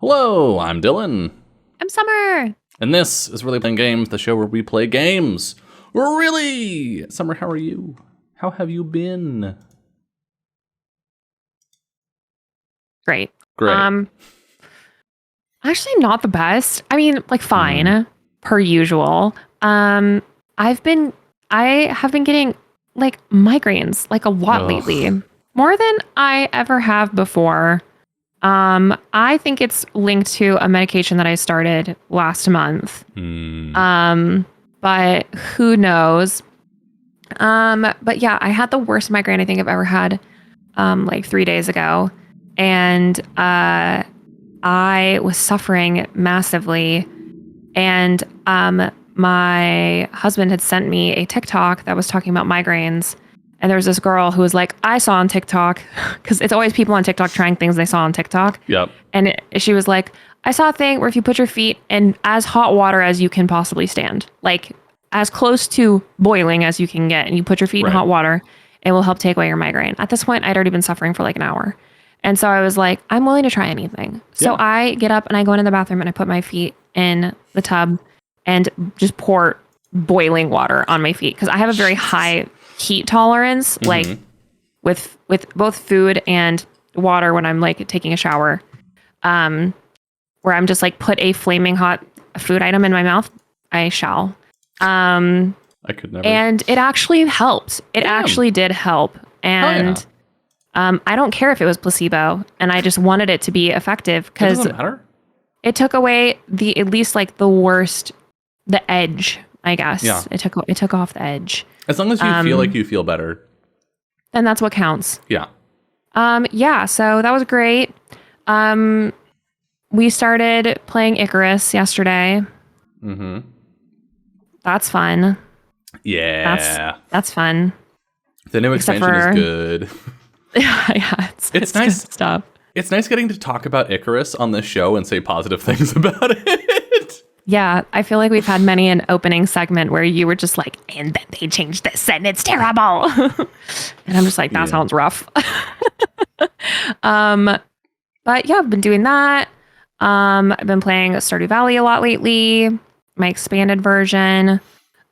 Hello, I'm Dylan. I'm Summer. And this is Really Playing Games, the show where we play games. Really! Summer, how are you? How have you been? Great. Great. Actually not the best. I mean, like fine, per usual. I have been getting like migraines like a lot lately. More than I ever have before. I think it's linked to a medication that I started last month. But who knows? But yeah, I had the worst migraine I think I've ever had like 3 days ago. And I was suffering massively. And my husband had sent me a TikTok that was talking about migraines. And there was this girl who was like, I saw on TikTok, because it's always people on TikTok trying things they saw on TikTok. Yep. And she was like, I saw a thing where if you put your feet in as hot water as you can possibly stand, like as close to boiling as you can get, and you put your feet in hot water, it will help take away your migraine. At this point, I'd already been suffering for like an hour. And so I was like, I'm willing to try anything. So I get up and I go into the bathroom and I put my feet in the tub and just pour boiling water on my feet. Because I have a very high heat tolerance, like with both food and water when I'm like taking a shower, where I'm just like put a flaming hot food item in my mouth, I shall. I could never. And it actually helped. It actually did help. And I don't care if it was placebo, and I just wanted it to be effective because it doesn't matter. It took away at least like the worst, the edge, I guess. Yeah. It took off the edge. As long as you feel like you feel better. Then that's what counts. Yeah. Yeah, so that was great. We started playing Icarus yesterday. That's fun. Yeah. That's fun. The new expansion is good. Yeah, it's nice stuff. It's nice getting to talk about Icarus on this show and say positive things about it. Yeah, I feel like we've had many an opening segment where you were just like, and then they changed this and it's terrible. And I'm just like, that sounds rough. But yeah, I've been doing that. I've been playing Stardew Valley a lot lately, my expanded version.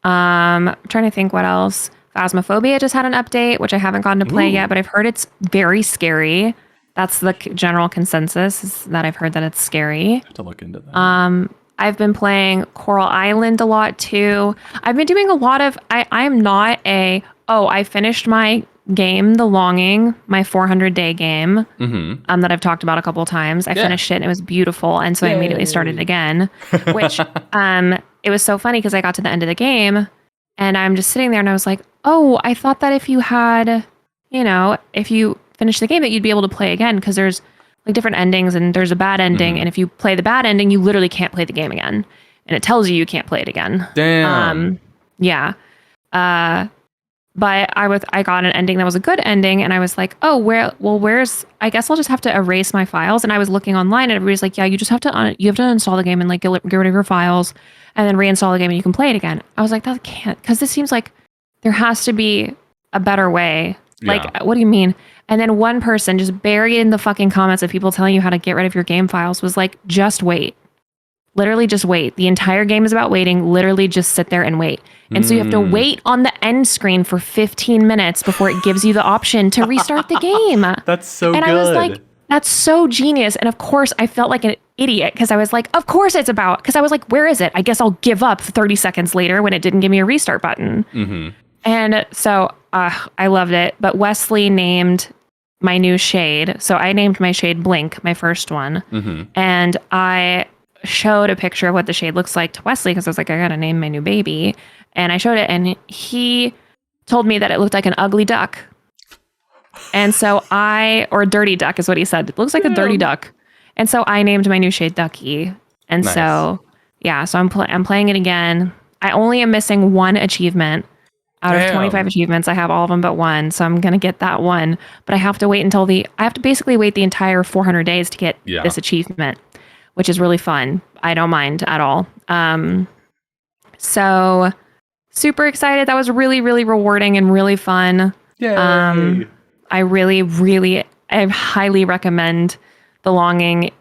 I'm trying to think what else. Phasmophobia just had an update, which I haven't gotten to play yet, but I've heard it's very scary. That's the general consensus, is that I've heard that it's scary. I have to look into that. I've been playing Coral Island a lot too. I've been doing a lot of, I'm not I finished my game, The Longing, my 400-day game, that I've talked about a couple of times. I finished it and it was beautiful. And so I immediately started again, which it was so funny because I got to the end of the game and I'm just sitting there and I was like, oh, I thought that if you had, if you finished the game that you'd be able to play again, because there's like different endings and there's a bad ending. And if you play the bad ending, you literally can't play the game again. And it tells you can't play it again. Damn. Yeah. But I got an ending that was a good ending. And I was like, where's, I guess I'll just have to erase my files. And I was looking online and everybody's like, yeah, you just have to uninstall the game and like get rid of your files and then reinstall the game and you can play it again. I was like, that can't, because this seems like there has to be a better way. Like, what do you mean? And then one person just buried in the fucking comments of people telling you how to get rid of your game files was like, just wait. Literally just wait. The entire game is about waiting. Literally just sit there and wait. And so you have to wait on the end screen for 15 minutes before it gives you the option to restart the game. That's so good. And I was like, that's so genius. And of course I felt like an idiot because I was like, of course it's about, because I was like, where is it? I guess I'll give up 30 seconds later when it didn't give me a restart button. And so I loved it. But Wesley named my new shade. So I named my shade Blink, my first one. And I showed a picture of what the shade looks like to Wesley because I was like, I gotta name my new baby. And I showed it and he told me that it looked like an ugly duck. And so or a dirty duck is what he said. It looks like a dirty duck. And so I named my new shade Ducky. And so I'm playing it again. I only am missing one achievement. Out of 25 achievements, I have all of them but one. So I'm going to get that one. But I have to wait I have to basically wait the entire 400 days to get this achievement, which is really fun. I don't mind at all. So super excited. That was really, really rewarding and really fun. Yay. I highly recommend The Longing.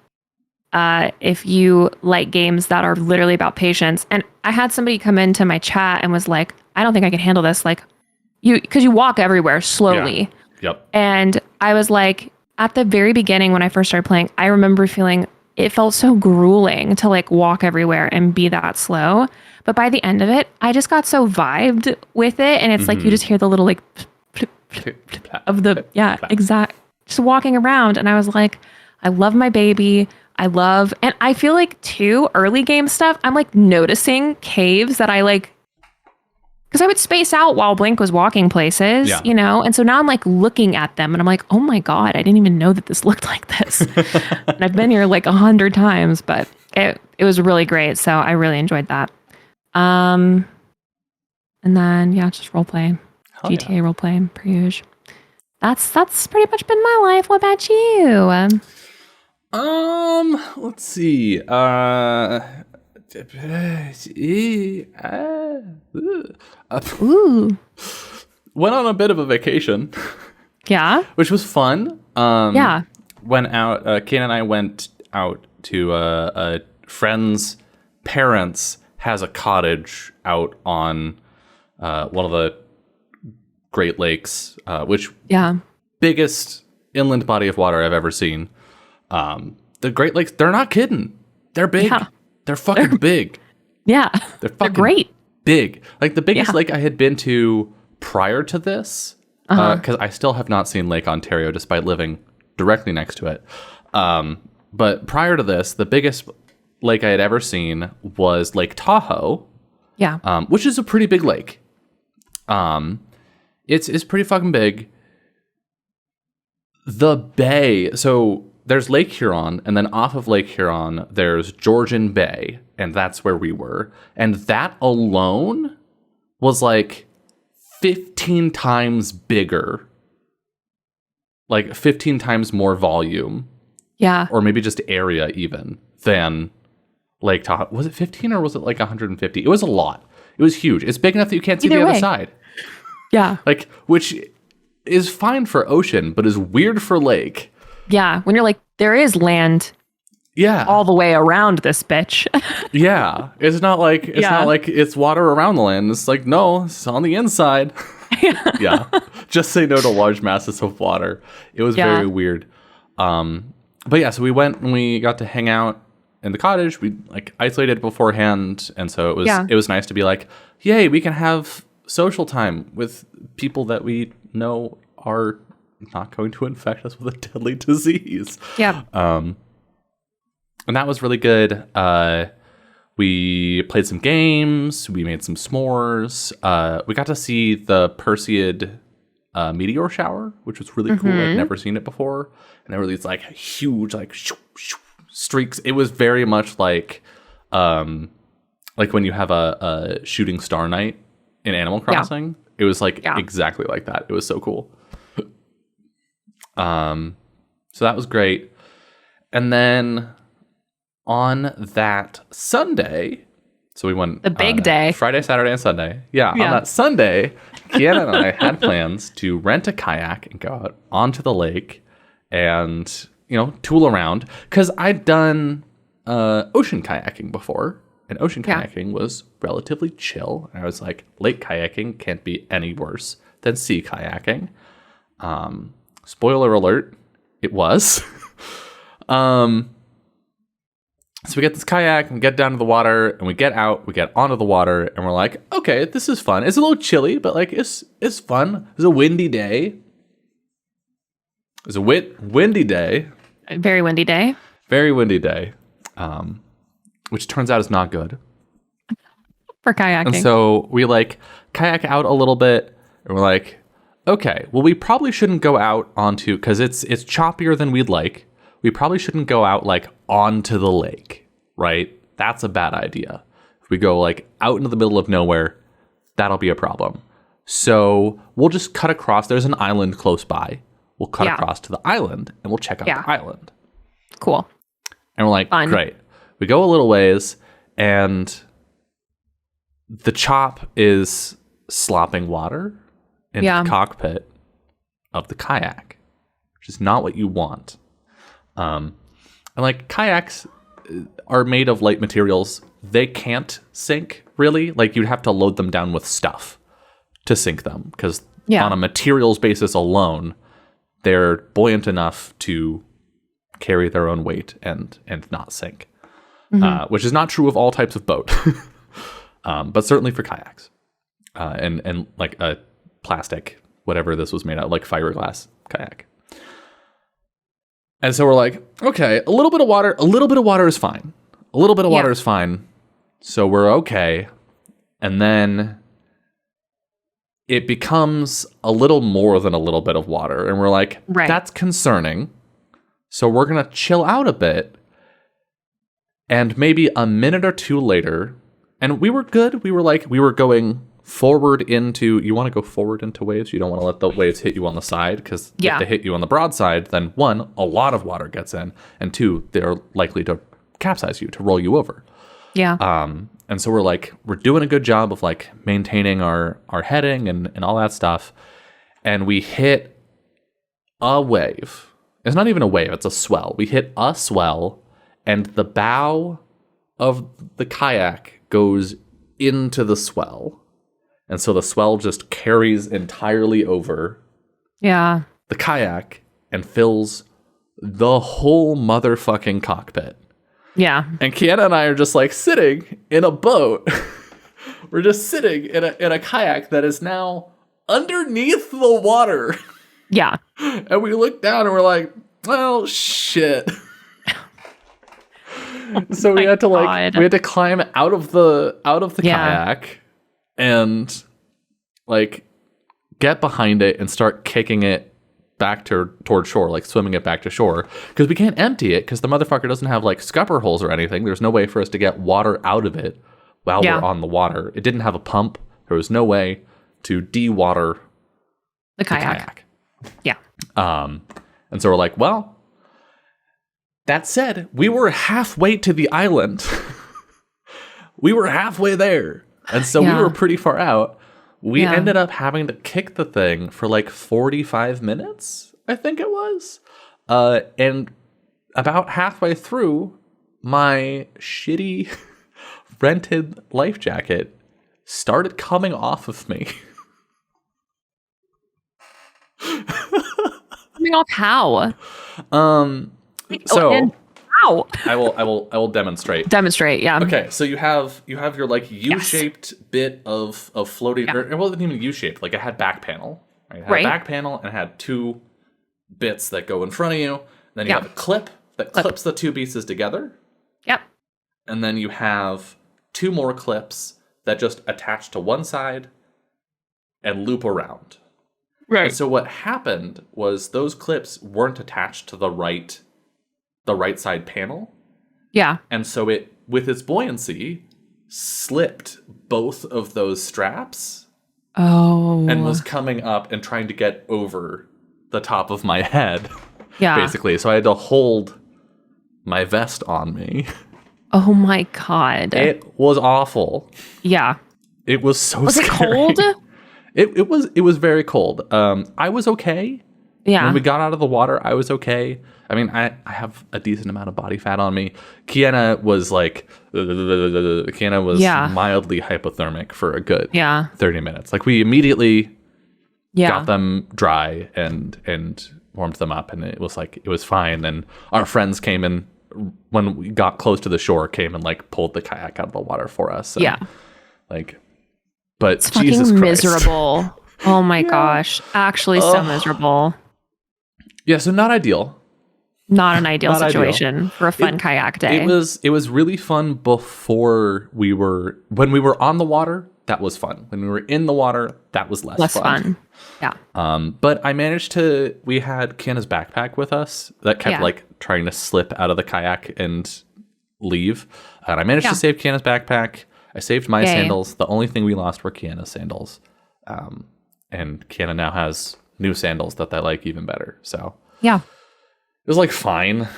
if you like games that are literally about patience. And I had somebody come into my chat and was like, I don't think I can handle this. Like, because you walk everywhere slowly. Yeah. Yep. And I was like, at the very beginning when I first started playing, I remember feeling it felt so grueling to like walk everywhere and be that slow. But by the end of it, I just got so vibed with it. And it's like you just hear the little like of the, exact, just walking around. And I was like, I love my baby. And I feel like too, early game stuff, I'm like noticing caves that I like, because I would space out while Blink was walking places, you know? And so now I'm like looking at them and I'm like, oh my God, I didn't even know that this looked like this. And I've been here like 100 times, but it was really great. So I really enjoyed that. And then, just role play, GTA role play, per usual. That's pretty much been my life. What about you? Let's see. Ooh. Went on a bit of a vacation. Yeah. Which was fun. Went out. Kane and I went out to a friend's parents has a cottage out on one of the Great Lakes, which biggest inland body of water I've ever seen. The Great Lakes, they're not kidding. They're big. Yeah. They're fucking big. Yeah. They're great. Big. Like the biggest lake I had been to prior to this, because I still have not seen Lake Ontario despite living directly next to it. But prior to this, the biggest lake I had ever seen was Lake Tahoe. Yeah. Which is a pretty big lake. It's pretty fucking big. The bay, so there's Lake Huron, and then off of Lake Huron, there's Georgian Bay, and that's where we were. And that alone was like 15 times bigger. Like 15 times more volume. Yeah. Or maybe just area even than Lake Tahoe. Was it 15 or was it like 150? It was a lot. It was huge. It's big enough that you can't see the other side. Yeah. Like, which is fine for ocean, but is weird for lake. Yeah, when you're like, there is land all the way around this bitch. Yeah. It's not like it's water around the land. It's like, no, it's on the inside. Yeah. Just say no to large masses of water. It was very weird. But yeah, so we went and we got to hang out in the cottage. We like isolated beforehand, and so it was nice to be like, yay, we can have social time with people that we know are not going to infect us with a deadly disease. Yeah. And that was really good. We played some games. We made some s'mores. We got to see the Perseid meteor shower, which was really cool. I'd never seen it before. And there were these like huge like shoo, shoo, streaks. It was very much like when you have a shooting star night in Animal Crossing. It was like exactly like that. It was so cool. So that was great. And then on that Sunday, so we went the big day, Friday, Saturday, and Sunday. Yeah. On that Sunday, Kiana and I had plans to rent a kayak and go out onto the lake and, tool around. Because I'd done ocean kayaking before, and ocean kayaking was relatively chill. And I was like, lake kayaking can't be any worse than sea kayaking. Spoiler alert, it was. So we get this kayak and get down to the water, and we get out, we get onto the water, and we're like, okay, this is fun. It's a little chilly, but like it's fun. It's a windy day. It's a windy day. A very windy day. Very windy day. Which turns out is not good. For kayaking. And so we like kayak out a little bit, and we're like, okay, well, we probably shouldn't go out onto, because it's choppier than we'd like. We probably shouldn't go out like onto the lake, right? That's a bad idea. If we go like out into the middle of nowhere, that'll be a problem. So we'll just cut across. There's an island close by. We'll cut across to the island and we'll check out the island. Cool. And we're like, great. We go a little ways and the chop is slopping water into the cockpit of the kayak, which is not what you want. And like kayaks, are made of light materials. They can't sink, really. Like, you'd have to load them down with stuff to sink them, because on a materials basis alone, they're buoyant enough to carry their own weight and not sink, which is not true of all types of boat, but certainly for kayaks and like a plastic, whatever this was made out of, like fiberglass kayak. And so we're like, okay, a little bit of water is fine. A little bit of water is fine. So we're okay. And then it becomes a little more than a little bit of water. And we're like, that's concerning. So we're going to chill out a bit. And maybe a minute or two later, and we were good. We were going forward into, you want to go forward into waves. You don't want to let the waves hit you on the side, because if they hit you on the broadside, then one, a lot of water gets in, and two, they're likely to capsize you, to roll you over. And so we're doing a good job of like maintaining our heading and all that stuff. And we hit a wave. It's not even a wave, it's a swell. We hit a swell, and the bow of the kayak goes into the swell. And so the swell just carries entirely over the kayak and fills the whole motherfucking cockpit. Yeah. And Kiana and I are just like sitting in a boat. We're just sitting in a kayak that is now underneath the water. Yeah. And we look down and we're like, well, shit. So we had to climb out of the kayak and like get behind it and start kicking it back toward shore, like swimming it back to shore, because we can't empty it because the motherfucker doesn't have like scupper holes or anything. There's no way for us to get water out of it while we're on the water. It didn't have a pump. There was no way to de-water the kayak. Yeah. And so we're like, well, that said, we were halfway to the island. We were halfway there. And so we were pretty far out. We ended up having to kick the thing for like 45 minutes, I think it was. And about halfway through, my shitty rented life jacket started coming off of me. Coming off how? So how? I will demonstrate. Demonstrate, yeah. Okay, so you have your like U-shaped bit of floating. Or it wasn't even U-shaped. Like, it had back panel. Right? It had a back panel and it had two bits that go in front of you. Then you have a clip that clips the two pieces together. Yep. And then you have two more clips that just attach to one side and loop around. Right. And so what happened was those clips weren't attached to the right side panel. Yeah. And so it, with its buoyancy, slipped both of those straps. Oh. And was coming up and trying to get over the top of my head. Yeah. Basically. So I had to hold my vest on me. Oh my God. It was awful. Yeah. It was so Was scary. it cold? It was very cold. I was okay. Yeah. When we got out of the water, I was okay. I mean, I have a decent amount of body fat on me. Kiana was like, mildly hypothermic for a good 30 minutes. Like, we immediately got them dry and warmed them up, and it was fine. And our friends came in when we got close to the shore, came and like pulled the kayak out of the water for us. And, but it's Jesus fucking Christ. miserable. Oh my gosh. Actually so miserable. Yeah, so not ideal. Not an ideal situation for a fun kayak day. It was really fun when we were on the water, that was fun. When we were in the water, that was less fun. Yeah. But I managed we had Kiana's backpack with us that kept like trying to slip out of the kayak and leave. And I managed to save Kiana's backpack. I saved my sandals. The only thing we lost were Kiana's sandals. And Kiana now has new sandals that I like even better. So yeah, it was like fine.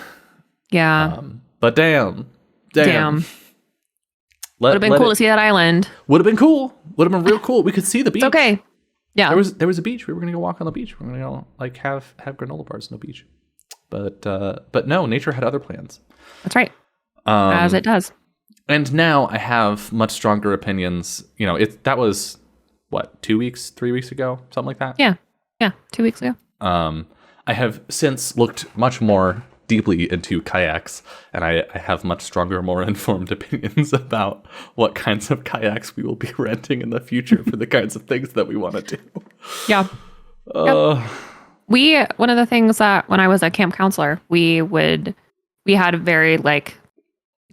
Yeah. But damn. Would have been cool to see that island. Would have been cool. Would have been real cool. We could see the beach. It's okay. Yeah. There was a beach. We were gonna go walk on the beach. We were gonna go like have granola bars on the beach. But no, nature had other plans. That's right. As it does. And now I have much stronger opinions. You know, that was what, 3 weeks ago, something like that. Yeah, 2 weeks ago. I have since looked much more deeply into kayaks, and I have much stronger, more informed opinions about what kinds of kayaks we will be renting in the future for the kinds of things that we want to do. Yeah. One of the things that when I was a camp counselor, we had very like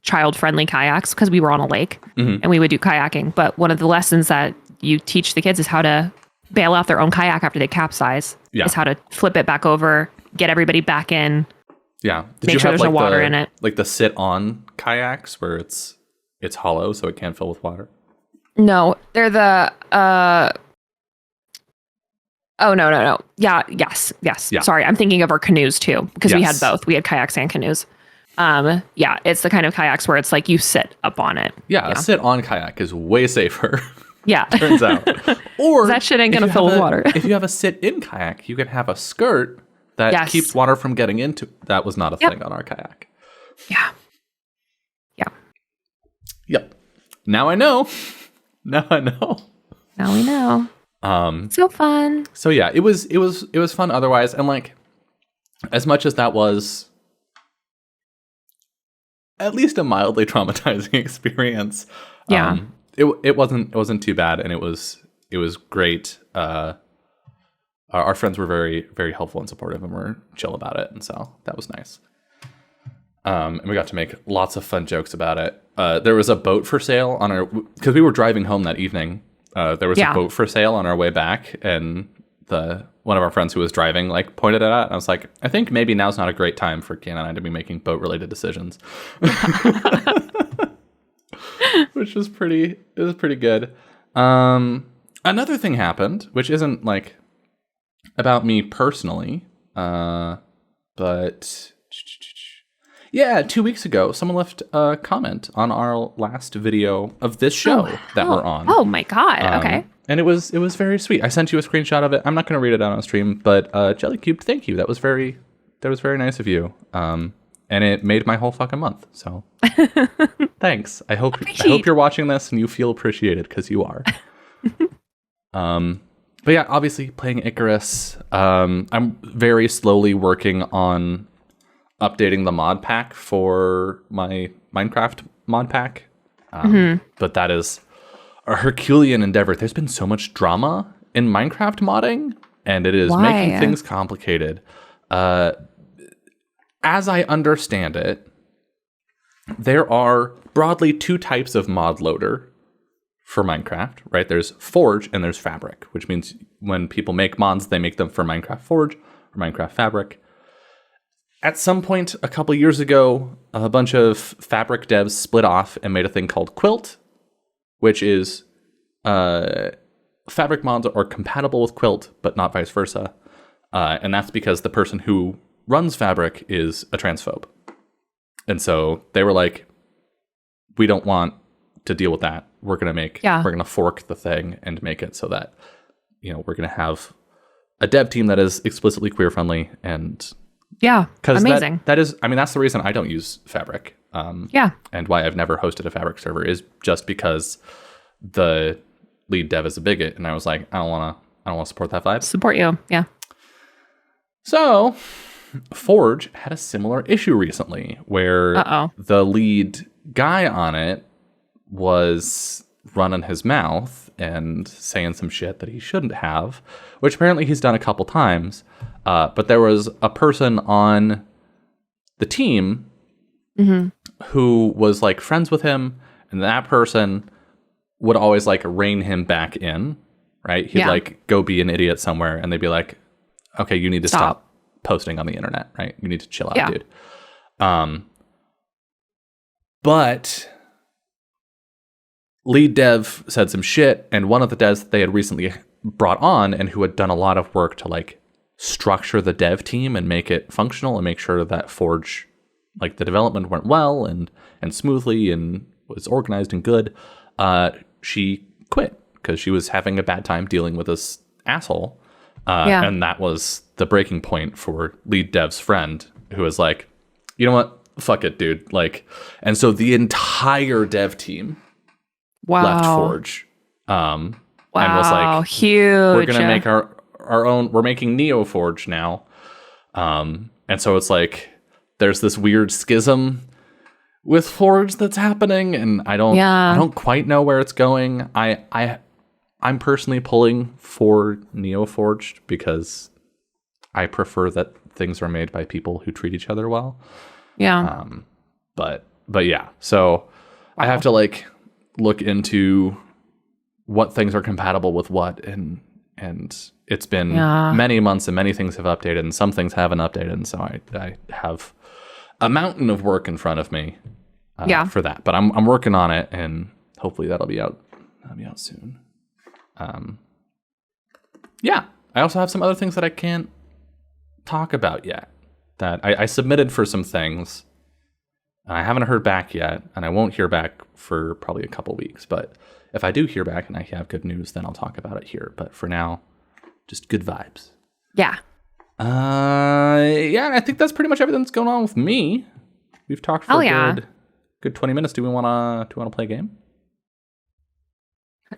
child-friendly kayaks because we were on a lake and we would do kayaking. But one of the lessons that you teach the kids is how to bail out their own kayak after they capsize. Yeah. Is how to flip it back over, get everybody back in. Yeah. Make sure there's no water in it. Like the sit-on kayaks where it's hollow so it can't fill with water? No, they're the Oh, no. Yeah, yes. Yeah. Sorry, I'm thinking of our canoes too, because we had both. We had kayaks and canoes. Yeah, it's the kind of kayaks where it's like you sit up on it. Yeah, a sit-on kayak is way safer. Yeah. Turns out. Or that shit ain't gonna fill with water. If you have a sit-in kayak, you can have a skirt that keeps water from getting into. That was not a thing on our kayak. Yeah. Yep. Now I know. Now we know. So fun. So yeah, it was fun otherwise, and like as much as that was at least a mildly traumatizing experience. Yeah. It wasn't too bad, and it was great. Our friends were very, very helpful and supportive, and were chill about it, and so that was nice. And we got to make lots of fun jokes about it. There was a boat for sale because we were driving home that evening. There was a boat for sale on our way back, and one of our friends who was driving like pointed it out, and I was like, I think maybe now's not a great time for Kian and I to be making boat related decisions. Which was pretty good. Another thing happened, which isn't like about me personally, but yeah, 2 weeks ago, someone left a comment on our last video of this show that we're on. Oh my God. Okay. And it was very sweet. I sent you a screenshot of it. I'm not going to read it out on stream, but Jellycube, thank you. That was very nice of you. And it made my whole fucking month. So thanks. I hope you're watching this and you feel appreciated, because you are. But yeah, obviously playing Icarus. I'm very slowly working on updating the mod pack for my Minecraft mod pack. But that is a Herculean endeavor. There's been so much drama in Minecraft modding, and it is making things complicated. As I understand it, there are broadly two types of mod loader for Minecraft, right? There's Forge and there's Fabric, which means when people make mods, they make them for Minecraft Forge or Minecraft Fabric. At some point a couple years ago, a bunch of Fabric devs split off and made a thing called Quilt, which is Fabric mods are compatible with Quilt, but not vice versa. And that's because the person who runs Fabric is a transphobe. And so they were like, we don't want to deal with that. We're going to fork the thing and make it so that, we're going to have a dev team that is explicitly queer friendly. And amazing. That is, that's the reason I don't use Fabric. And why I've never hosted a Fabric server is just because the lead dev is a bigot. And I was like, I don't want to support that vibe. Support you. Yeah. So Forge had a similar issue recently where the lead guy on it was running his mouth and saying some shit that he shouldn't have, which apparently he's done a couple times. But there was a person on the team who was like friends with him, and that person would always like rein him back in, right? He'd like go be an idiot somewhere, and they'd be like, okay, you need to stop posting on the internet, right? You need to chill out, dude. But lead dev said some shit, and one of the devs that they had recently brought on and who had done a lot of work to like structure the dev team and make it functional and make sure that Forge, like the development went well and smoothly and was organized and good, she quit because she was having a bad time dealing with this asshole. And that was the breaking point for lead dev's friend, who was like, you know what? fuck it, dude. Like, and so the entire dev team left Forge. And was like, huge. We're gonna make our own. We're making Neo Forge now. And so it's like there's this weird schism with Forge that's happening, and I don't quite know where it's going. I'm personally pulling for Neo Forged because I prefer that things are made by people who treat each other well. Yeah. But yeah, so I have to like look into what things are compatible with what, and it's been many months and many things have updated and some things haven't updated, and so I have a mountain of work in front of me for that. But I'm working on it, and hopefully that'll be out soon. Yeah, I also have some other things that I can't talk about yet that I submitted for some things, and I haven't heard back yet, and I won't hear back for probably a couple weeks. But if I do hear back and I have good news, then I'll talk about it here. But for now, just good vibes. Yeah. Yeah, I think that's pretty much everything that's going on with me. We've talked for a good 20 minutes. Do we want to play a game?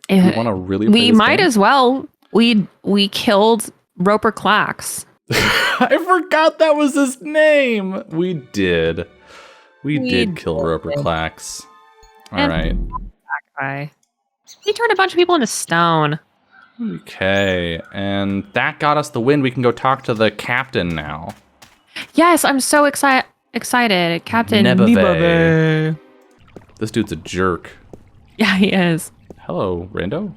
Do we want to really play this might game? As well. We killed Roper Clax. I forgot that was his name. We did. We did kill Roper Clax. All right. That guy. He turned a bunch of people into stone. Okay, and that got us the win. We can go talk to the captain now. Yes, I'm so excited. Captain Nebeve. This dude's a jerk. Yeah, he is. Hello, Rando.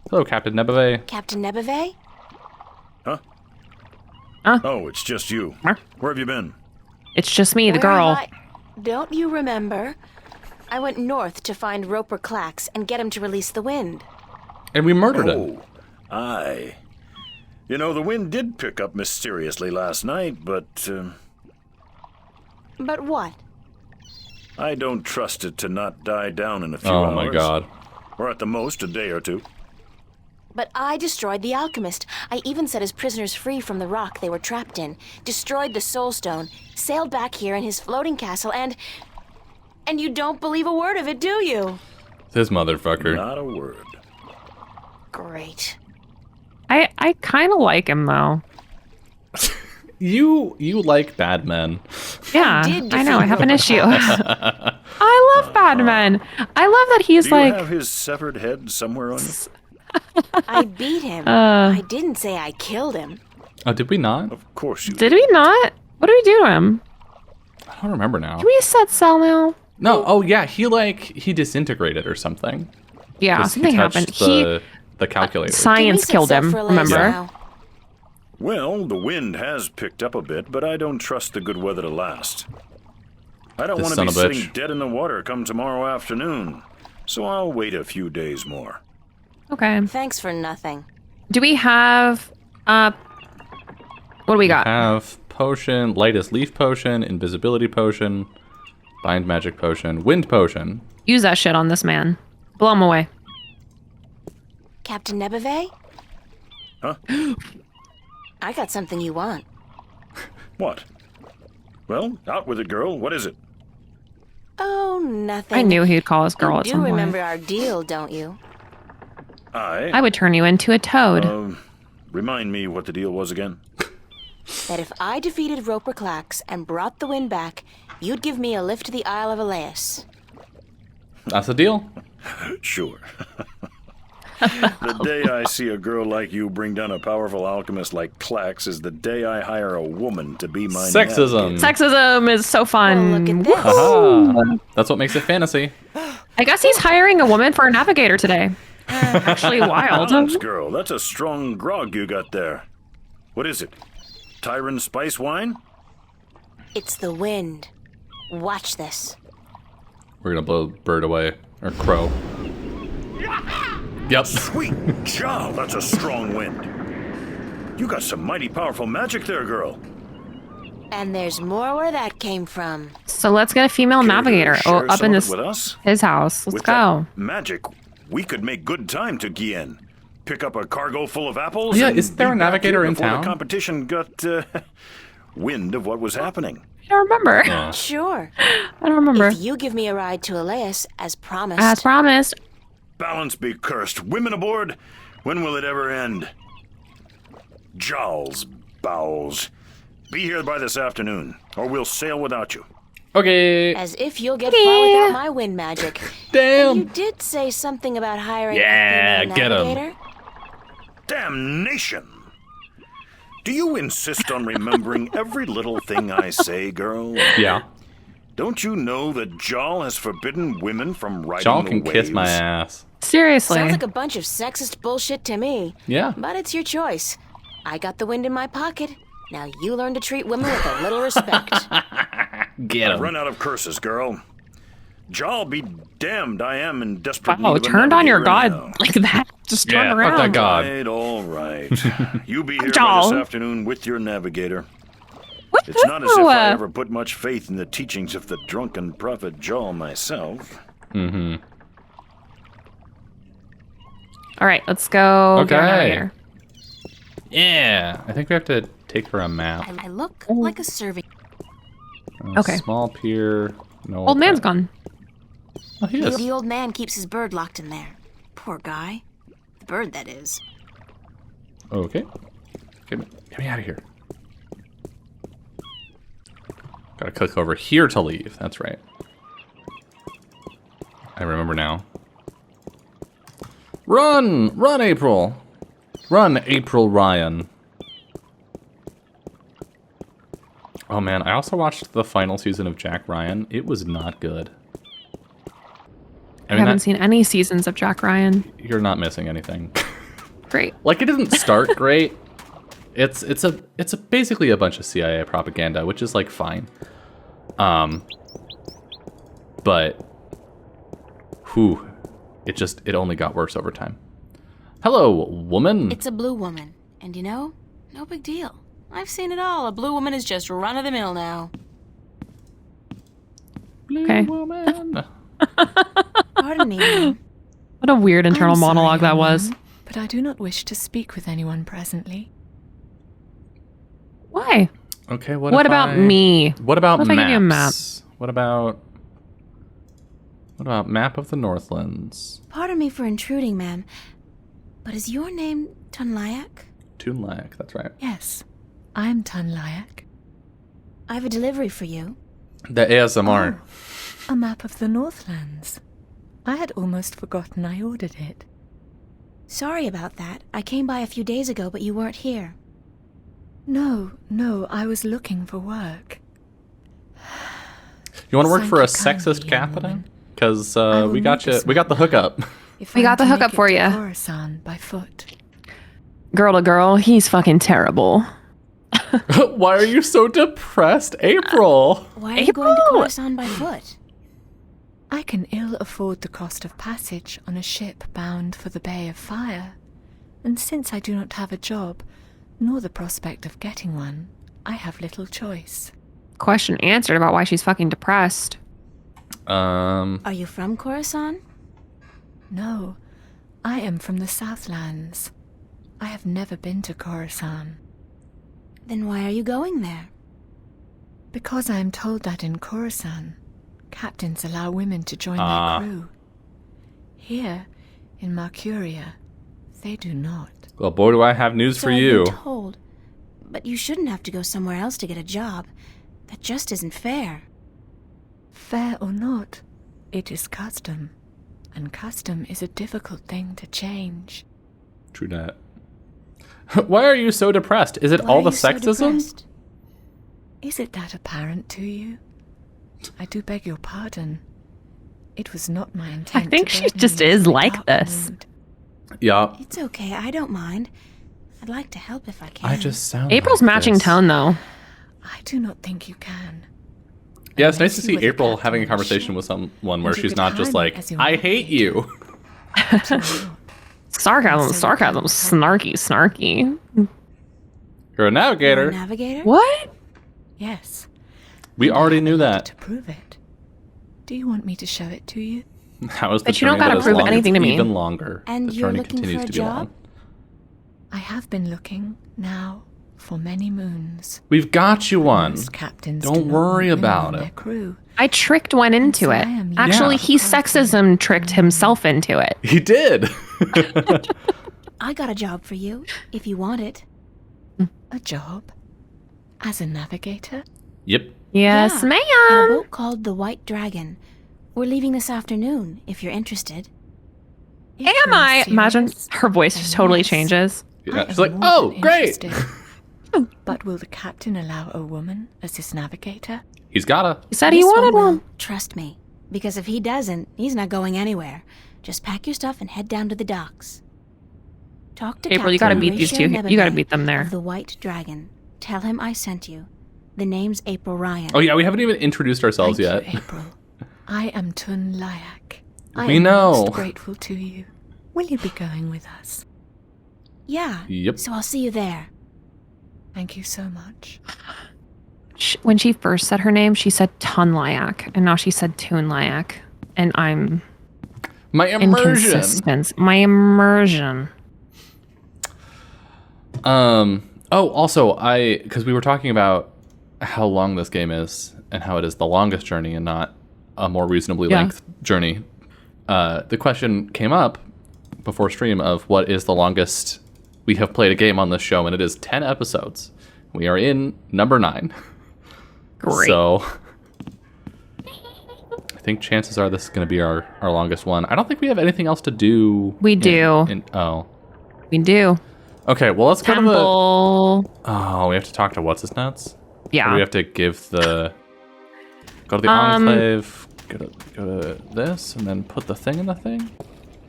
Hello, Captain Nebeve. Captain Nebeve? Huh? Oh, it's just you. Huh? Where have you been? It's just me, the Where girl. Don't you remember? I went north to find Roper Clax and get him to release the wind. And we murdered him. Oh, aye. You know, the wind did pick up mysteriously last night, but... But what? I don't trust it to not die down in a few hours. Oh my god. Or at the most, a day or two. But I destroyed the alchemist. I even set his prisoners free from the rock they were trapped in, destroyed the soul stone, sailed back here in his floating castle, and you don't believe a word of it, do you? This motherfucker. Not a word. Great. I kind of like him, though. You like bad men. Yeah, I know. I have an issue. I love bad men. I love that he's Do you like... have his severed head somewhere on you? I beat him. I didn't say I killed him. Oh, did we not? Of course you Did we not? What did we do to him? I don't remember now. Can we set cell now? No, oh yeah, he disintegrated or something. Yeah, something happened. The calculator. Science killed him, remember? Now? Well, the wind has picked up a bit, but I don't trust the good weather to last. I don't want to be sitting dead in the water come tomorrow afternoon, so I'll wait a few days more. Okay. Thanks for nothing. Do we have, what do we got? Have potion, lightest leaf potion, invisibility potion, bind magic potion, wind potion. Use that shit on this man. Blow him away. Captain Nebeve? Huh? I got something you want. What? Well, out with it, girl. What is it? Oh, nothing. I knew he'd call us girl at some You do point. remember our deal, don't you? I would turn you into a toad. Remind me what the deal was again. That if I defeated Roper Clax and brought the wind back, you'd give me a lift to the Isle of Elias. That's the deal. Sure. The day I see a girl like you bring down a powerful alchemist like Clax is the day I hire a woman to be my Sexism. navigate. Sexism is so fun. Well, look at this. Aha. That's what makes it fantasy. I guess he's hiring a woman for a navigator today. Actually, wild. Balance, girl. That's a strong grog you got there. What is it? Tyron spice wine? It's the wind. Watch this. We're gonna blow bird away. Or crow. Yep. Sweet jowl, that's a strong wind. You got some mighty powerful magic there, girl. And there's more where that came from. So let's get a female navigator up in with us? his house. Let's With go. that magic, we could make good time to Gien. Pick up a cargo full of apples. Yeah, and is there be a back navigator here in before town? The competition got wind of what was happening. don't remember. Sure. I don't remember. If you give me a ride to Elias, as promised. As promised. Balance be cursed. Women aboard? When will it ever end? Jowls, bowels. Be here by this afternoon, or we'll sail without you. Okay. As if you'll get far without my wind magic. Damn. And you did say something about hiring Yeah, a female get 'em. navigator? Damnation! Do you insist on remembering every little thing I say, girl? Yeah. Don't you know that Jawl has forbidden women from riding Y'all the can waves? kiss my ass. Seriously. Sounds like a bunch of sexist bullshit to me. Yeah. But it's your choice. I got the wind in my pocket. Now you learn to treat women with a little respect. Get him. Run out of curses, girl. Jawl be damned, I am in desperate need Wow, of a turned on your navigator god now. like that. Just turned Yeah, around. fuck that god. All right. You be here by Jawl. this afternoon with your navigator. What? It's not as if I ever put much faith in the teachings of the drunken prophet Jawl myself. Mm-hmm. All right, let's go. get our Okay. navigator. Yeah. I think we have to take her a map. I look like a serving. Okay. Small pier. No. Old man's gone. Oh, he is. The old man keeps his bird locked in there. Poor guy. The bird, that is. Okay. Get me out of here. Gotta click over here to leave. That's right. I remember now. Run! Run, April! Run, April Ryan. Oh man, I also watched the final season of Jack Ryan. It was not good. I haven't seen any seasons of Jack Ryan. You're not missing anything. Great. Like, it didn't start great. It's basically a bunch of CIA propaganda, which is like fine. But whew, it only got worse over time. Hello, woman. It's a blue woman. And you know, no big deal. I've seen it all. A blue woman is just run of the mill now. Blue Okay. woman. Pardon me, ma'am. What a weird internal I'm sorry, monologue that young was. woman, but I do not wish to speak with anyone presently. Why? Okay, What about me? What about What if I give you a map? maps? What about map of the Northlands? Pardon me for intruding, ma'am. But is your name Tunlayak? Toonlak, that's right. Yes, I'm Tunlayak. I have a delivery for you. The ASMR. A map of the Northlands. I had almost forgotten I ordered it. Sorry about that. I came by a few days ago, but you weren't here. No, I was looking for work. You want to work Thank for a you kindly, sexist young captain? woman. Because I will we got make a you. We got the small hookup. If We I got am the to hookup make it for to ya. Khorasan by foot. Girl to girl, he's fucking terrible. Why are you so depressed, April? Why are you going to April! Khorasan by foot? I can ill afford the cost of passage on a ship bound for the Bay of Fire. And since I do not have a job, nor the prospect of getting one, I have little choice. Question answered about why she's fucking depressed. Are you from Khorasan? No, I am from the Southlands. I have never been to Khorasan. Then why are you going there? Because I am told that in Khorasan, captains allow women to join their crew. Here, in Mercuria, they do not. Well, boy, do I have news So for I've you. been told. But you shouldn't have to go somewhere else to get a job. That just isn't fair. Fair or not, it is custom. And custom is a difficult thing to change. True that. Why are you so depressed? Is it Why all are the you so sexism? depressed? Is it that apparent to you? I do beg your pardon. It was not my intent. I think to she burden just you is with my like dark this. mood. Yeah. It's okay, I don't mind. I'd like to help if I can. I just sound April's like matching this. tone, though. I do not think you can. Yeah, it's nice to Unless see you were the April captain having a of the conversation ship, with someone and where you she's could not hire just me like, as your I hate you. Do not. Sarcasm, So sarcasm, you snarky, snarky. You're a You're a navigator. navigator? What? Yes. We and I already have a knew letter that. To prove it. Do you want me to show it to you? How is the But you don't journey gotta that is prove long? anything It's to me. Even longer. And the you're journey looking continues for a to be job? long. I have been looking now for many moons. We've got you one. Most captains Don't do not worry want women about on it. their crew. I tricked one into So it. I am Actually, Yeah. he sexism tricked himself into it. He did. I got a job for you, if you want it. A job? As a navigator? Yep. Yes, Yeah, in a ma'am. boat called the White Dragon. We're leaving this afternoon, if you're interested. If Am you're I? Imagine serious, her voice then totally yes. changes. Yeah. I She's am like, more oh, than great. interested. But will the captain allow a woman as his navigator? He's gotta. He said he This wanted will, one. Trust me. Because if he doesn't, he's not going anywhere. Just pack your stuff and head down to the docks. Talk to April, you Captain gotta beat these two. Horatio You gotta Nebenhay beat them there. of the White Dragon. Tell him I sent you. The name's April Ryan. Oh yeah, we haven't even introduced ourselves Thank yet. you, April. I am Tun Lyak. I We am know. most grateful to you. Will you be going with us? Yeah. Yep. So I'll see you there. Thank you so much. When she first said her name, she said Tun Lyak, and now she said Toon Lyak. And I'm My immersion. inconsistent. My immersion. Oh, also, because we were talking about how long this game is and how it is the longest journey and not a more reasonably length journey. The question came up before stream of what is the longest we have played a game on this show, and it is 10 episodes. We are in number 9. Great. So I think chances are this is going to be our longest one. I don't think we have anything else to do. We do. Oh. We do. Okay, well, let's go to the... Temple. Oh, we have to talk to what's-his-nuts? Yeah. Or we have to give the... Go to the enclave, go to this, and then put the thing in the thing?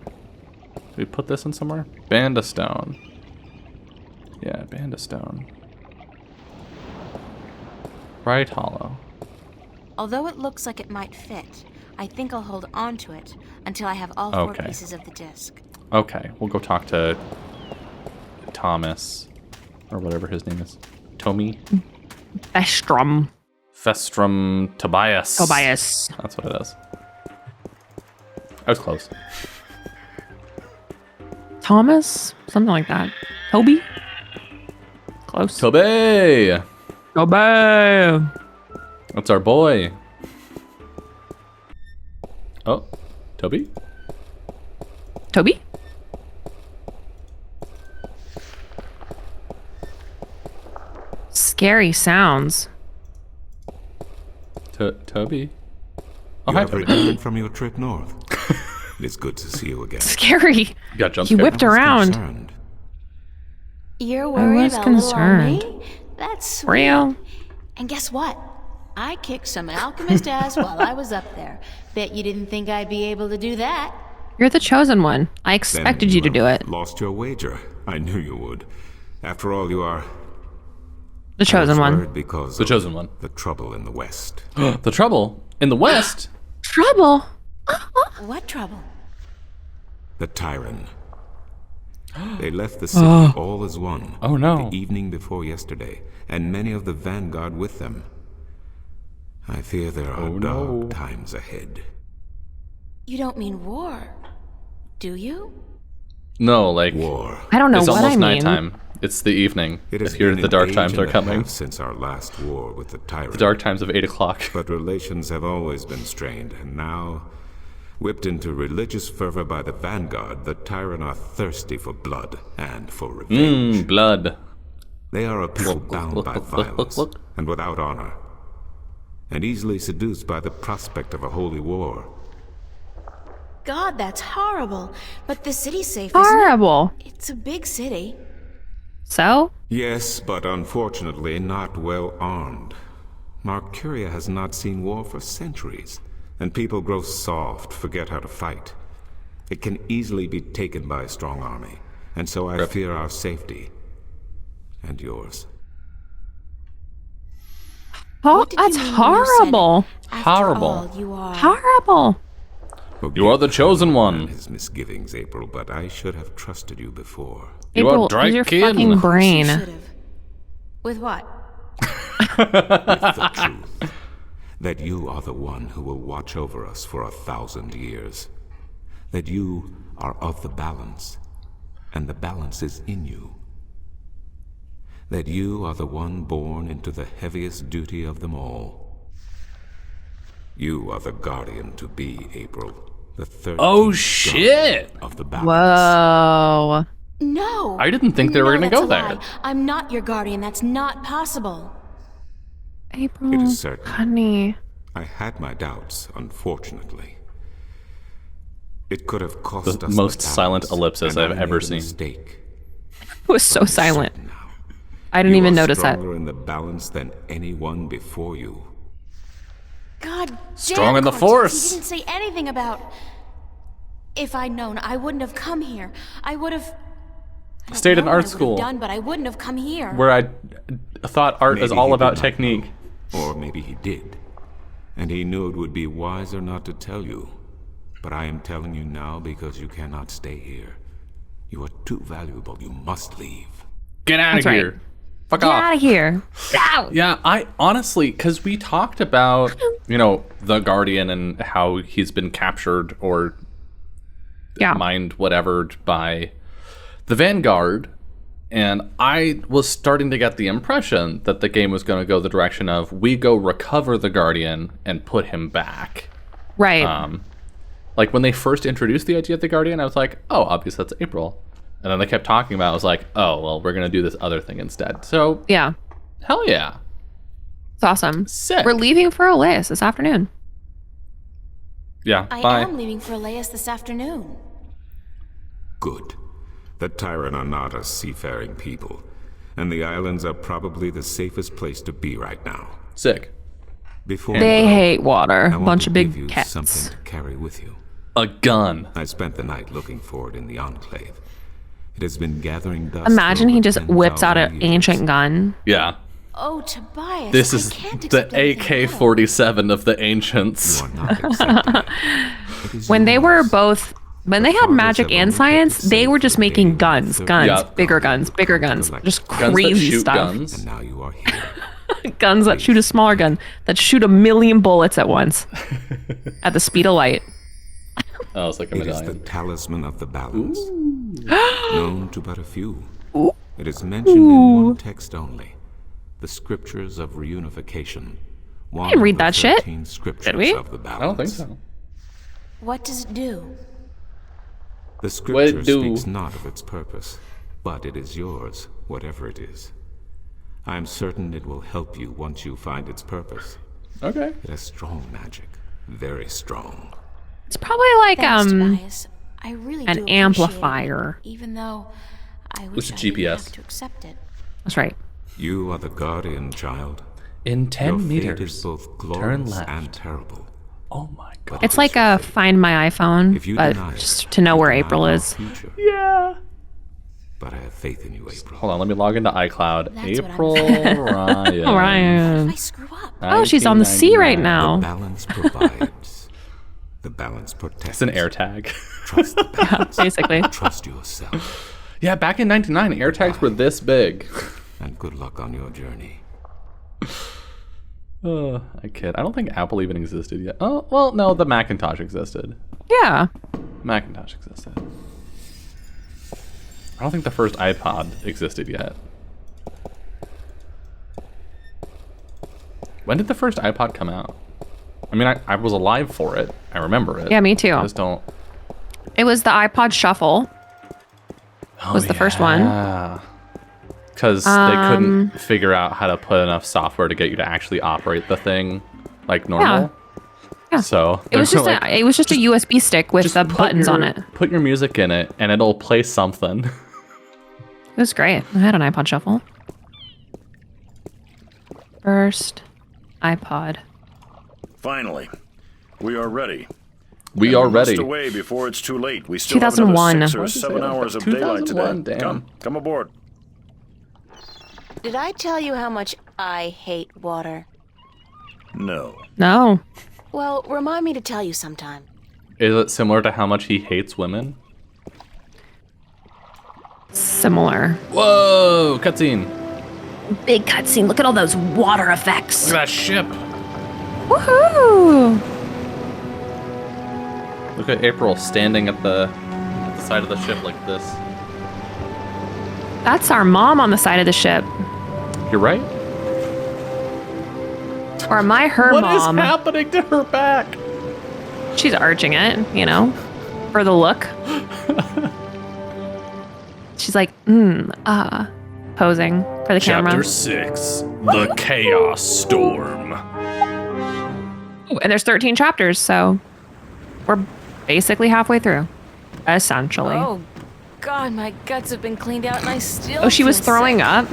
Do we put this in somewhere? Bandastone. Yeah, Bandastone. Right hollow. Although it looks like it might fit, I think I'll hold on to it until I have all 4 Okay. pieces of the disc. Okay, we'll go talk to Thomas, or whatever his name is. Tomy? Bestrom. Festrum Tobias. Tobias. That's what it is. I was close. Thomas? Something like that. Toby? Close. Toby! Toby! That's our boy. Oh, Toby? Toby? Scary sounds. Toby? Oh, You hi, have Toby. returned from your trip north. It is good to see you again. Scary. You got jump He scared. whipped I was around. concerned. You're worried was about concerned. little old me? That's sweet. Real. And guess what? I kicked some alchemist ass while I was up there. Bet you didn't think I'd be able to do that. You're the chosen one. I Then expected you to do have it. Lost your wager. I knew you would. After all, you are The chosen one. worried because The of chosen one. the trouble in the West. The trouble in the West. Trouble. What trouble? The Tyrant. They left the city all as one. Oh, no. The evening before yesterday, and many of the vanguard with them. I fear there are dark times ahead. You don't mean war, do you? No, like War. I don't know it's what almost I mean. nighttime. It's the evening. It has If you're been the dark an times age are and a coming. half since our last war with the Tyrant. The dark times of 8 o'clock. But relations have always been strained, and now, whipped into religious fervor by the vanguard, the Tyrant are thirsty for blood and for revenge. Blood. They are a people bound by violence and without honor, and easily seduced by the prospect of a holy war. God, that's horrible. But the city's safe, isn't Horrible. it? It's a big city. So? Yes, but unfortunately not well armed. Marcuria has not seen war for centuries, and people grow soft, forget how to fight. It can easily be taken by a strong army, and so I fear our safety. And yours. Oh, What did you that's mean when you said, horrible. After Horrible. all, you are... Horrible. You are the chosen one. And his misgivings, April, but I should have trusted you before. You are April, use your Draken. fucking You brain. should've. With what? The truth. That you are the one who will watch over us for 1,000 years. That you are of the balance, and the balance is in you. that you are the one born into the heaviest duty of them all. You are the guardian to be, April. The 13th Oh, shit! of the balance. Whoa. No! I didn't think they were going to go there. I'm not your guardian. That's not possible. April, It is certain. honey. I had my doubts, unfortunately. It could have cost The us most the silent balance, ellipsis and I've I ever made a seen. Mistake. It was so But it's silent. certain now. I didn't You even are notice that. stronger in the balance than anyone before you. God damn, Strong in the Cortez, Force. He didn't say anything about... If I'd known, I wouldn't have come here. I would have... Stayed in art school. Done, but I wouldn't have come here. Where I thought art is Maybe all he about did not technique. know. Or maybe he did. And he knew it would be wiser not to tell you. But I am telling you now because you cannot stay here. You are too valuable. You must leave. Get out of That's here. right. Fuck Get off. out of here. Out. Yeah, I honestly, because we talked about, the Guardian and how he's been captured or Yeah. mind whatevered by the Vanguard, and I was starting to get the impression that the game was going to go the direction of we go recover the Guardian and put him back. Right. Like when they first introduced the idea of the Guardian, I was like, oh, obviously that's April. And then they kept talking about it. I was like, oh, well, we're going to do this other thing instead. So, yeah. hell yeah. It's awesome. Sick. We're leaving for Elias this afternoon. Yeah, I bye. am leaving for Elias this afternoon. Good. The Tyrant are not a seafaring people. And the islands are probably the safest place to be right now. Sick. Before They you go, hate water. I A want bunch to of give big you cats. something to carry with you. A gun. I spent the night looking for it in the Enclave. It has been gathering dust. Imagine for he over just whips out 10,000 an years. ancient gun. Yeah. Oh, Tobias, This I is can't the accept anything else. AK-47 of the ancients. You are not accepting it. It is When they were yours. both, when they had fathers magic have and only science, kept it they safe were for just the making day guns, when guns, Yeah. bigger guns, bigger guns, just Guns that crazy shoot stuff. guns. And now you are here. Guns that shoot a smaller gun, that shoot 1,000,000 bullets at once, at the speed of light. Oh, it's like a It is the medallion. talisman of the balance, known to but a few. It is mentioned in one text only, the scriptures of reunification. One didn't read of the that shit. 13 scriptures Did we? of the balance. I don't think so. What does it do? The scripture do? speaks not of its purpose, but it is yours, whatever it is. I am certain it will help you once you find its purpose. Okay. It has strong magic, very strong. It's probably like Thanks, Tobias. I really an do appreciate amplifier. it, even though I It's wish a I didn't GPS. have to accept it. That's right. You are the guardian, child. In 10 Your fate meters, is both turn glorious left. and terrible. Oh my god. It's like a Find My iPhone, If you but deny it, just to know you where deny April your is. future. Yeah. But I have faith in you, April. Hold on, let me log into iCloud. That's what I'm April Ryan. Oh, Ryan. If I screw up, Oh, she's on the sea right 1999. now. The balance provides. The balance protects. It's an AirTag. Trust the balance. Basically. Trust yourself. Yeah, back in 99, AirTags were this big. And good luck on your journey. I kid. I don't think Apple even existed yet. Oh, well, no, the Macintosh existed. Yeah. Macintosh existed. I don't think the first iPod existed yet. When did the first iPod come out? I mean, I was alive for it. I remember it. Yeah, me too. I just don't... It was the iPod Shuffle. Was the first one. Because they couldn't figure out how to put enough software to get you to actually operate the thing like normal. Yeah. So It was they were just like, a USB stick with the just put buttons on your- it. Put your music in it, and it'll play something. It was great. I had an iPod Shuffle. First iPod. Finally, we are ready. We are We must ready. away before it's too late. We still have 2001. another 6 Why or did you 7 say that? hours of daylight 2001, today. damn. Come aboard. did I tell you how much I hate water? No. No. Well, remind me to tell you sometime. Is it similar to how much he hates women? Similar. Whoa, cutscene. Big cutscene. Look at all those water effects. Look at that ship. Woohoo! Look at April standing at the side of the ship like this. That's our mom on the side of the ship. You're right. Or am I her What mom? is happening to her back? She's arching it, you know, for the look. She's like, posing for the camera. Chapter 6, The Chaos Storm. Ooh, and there's 13 chapters, so we're basically halfway through, essentially. Oh, God, my guts have been cleaned out and I still Oh, she was feel throwing sick. up.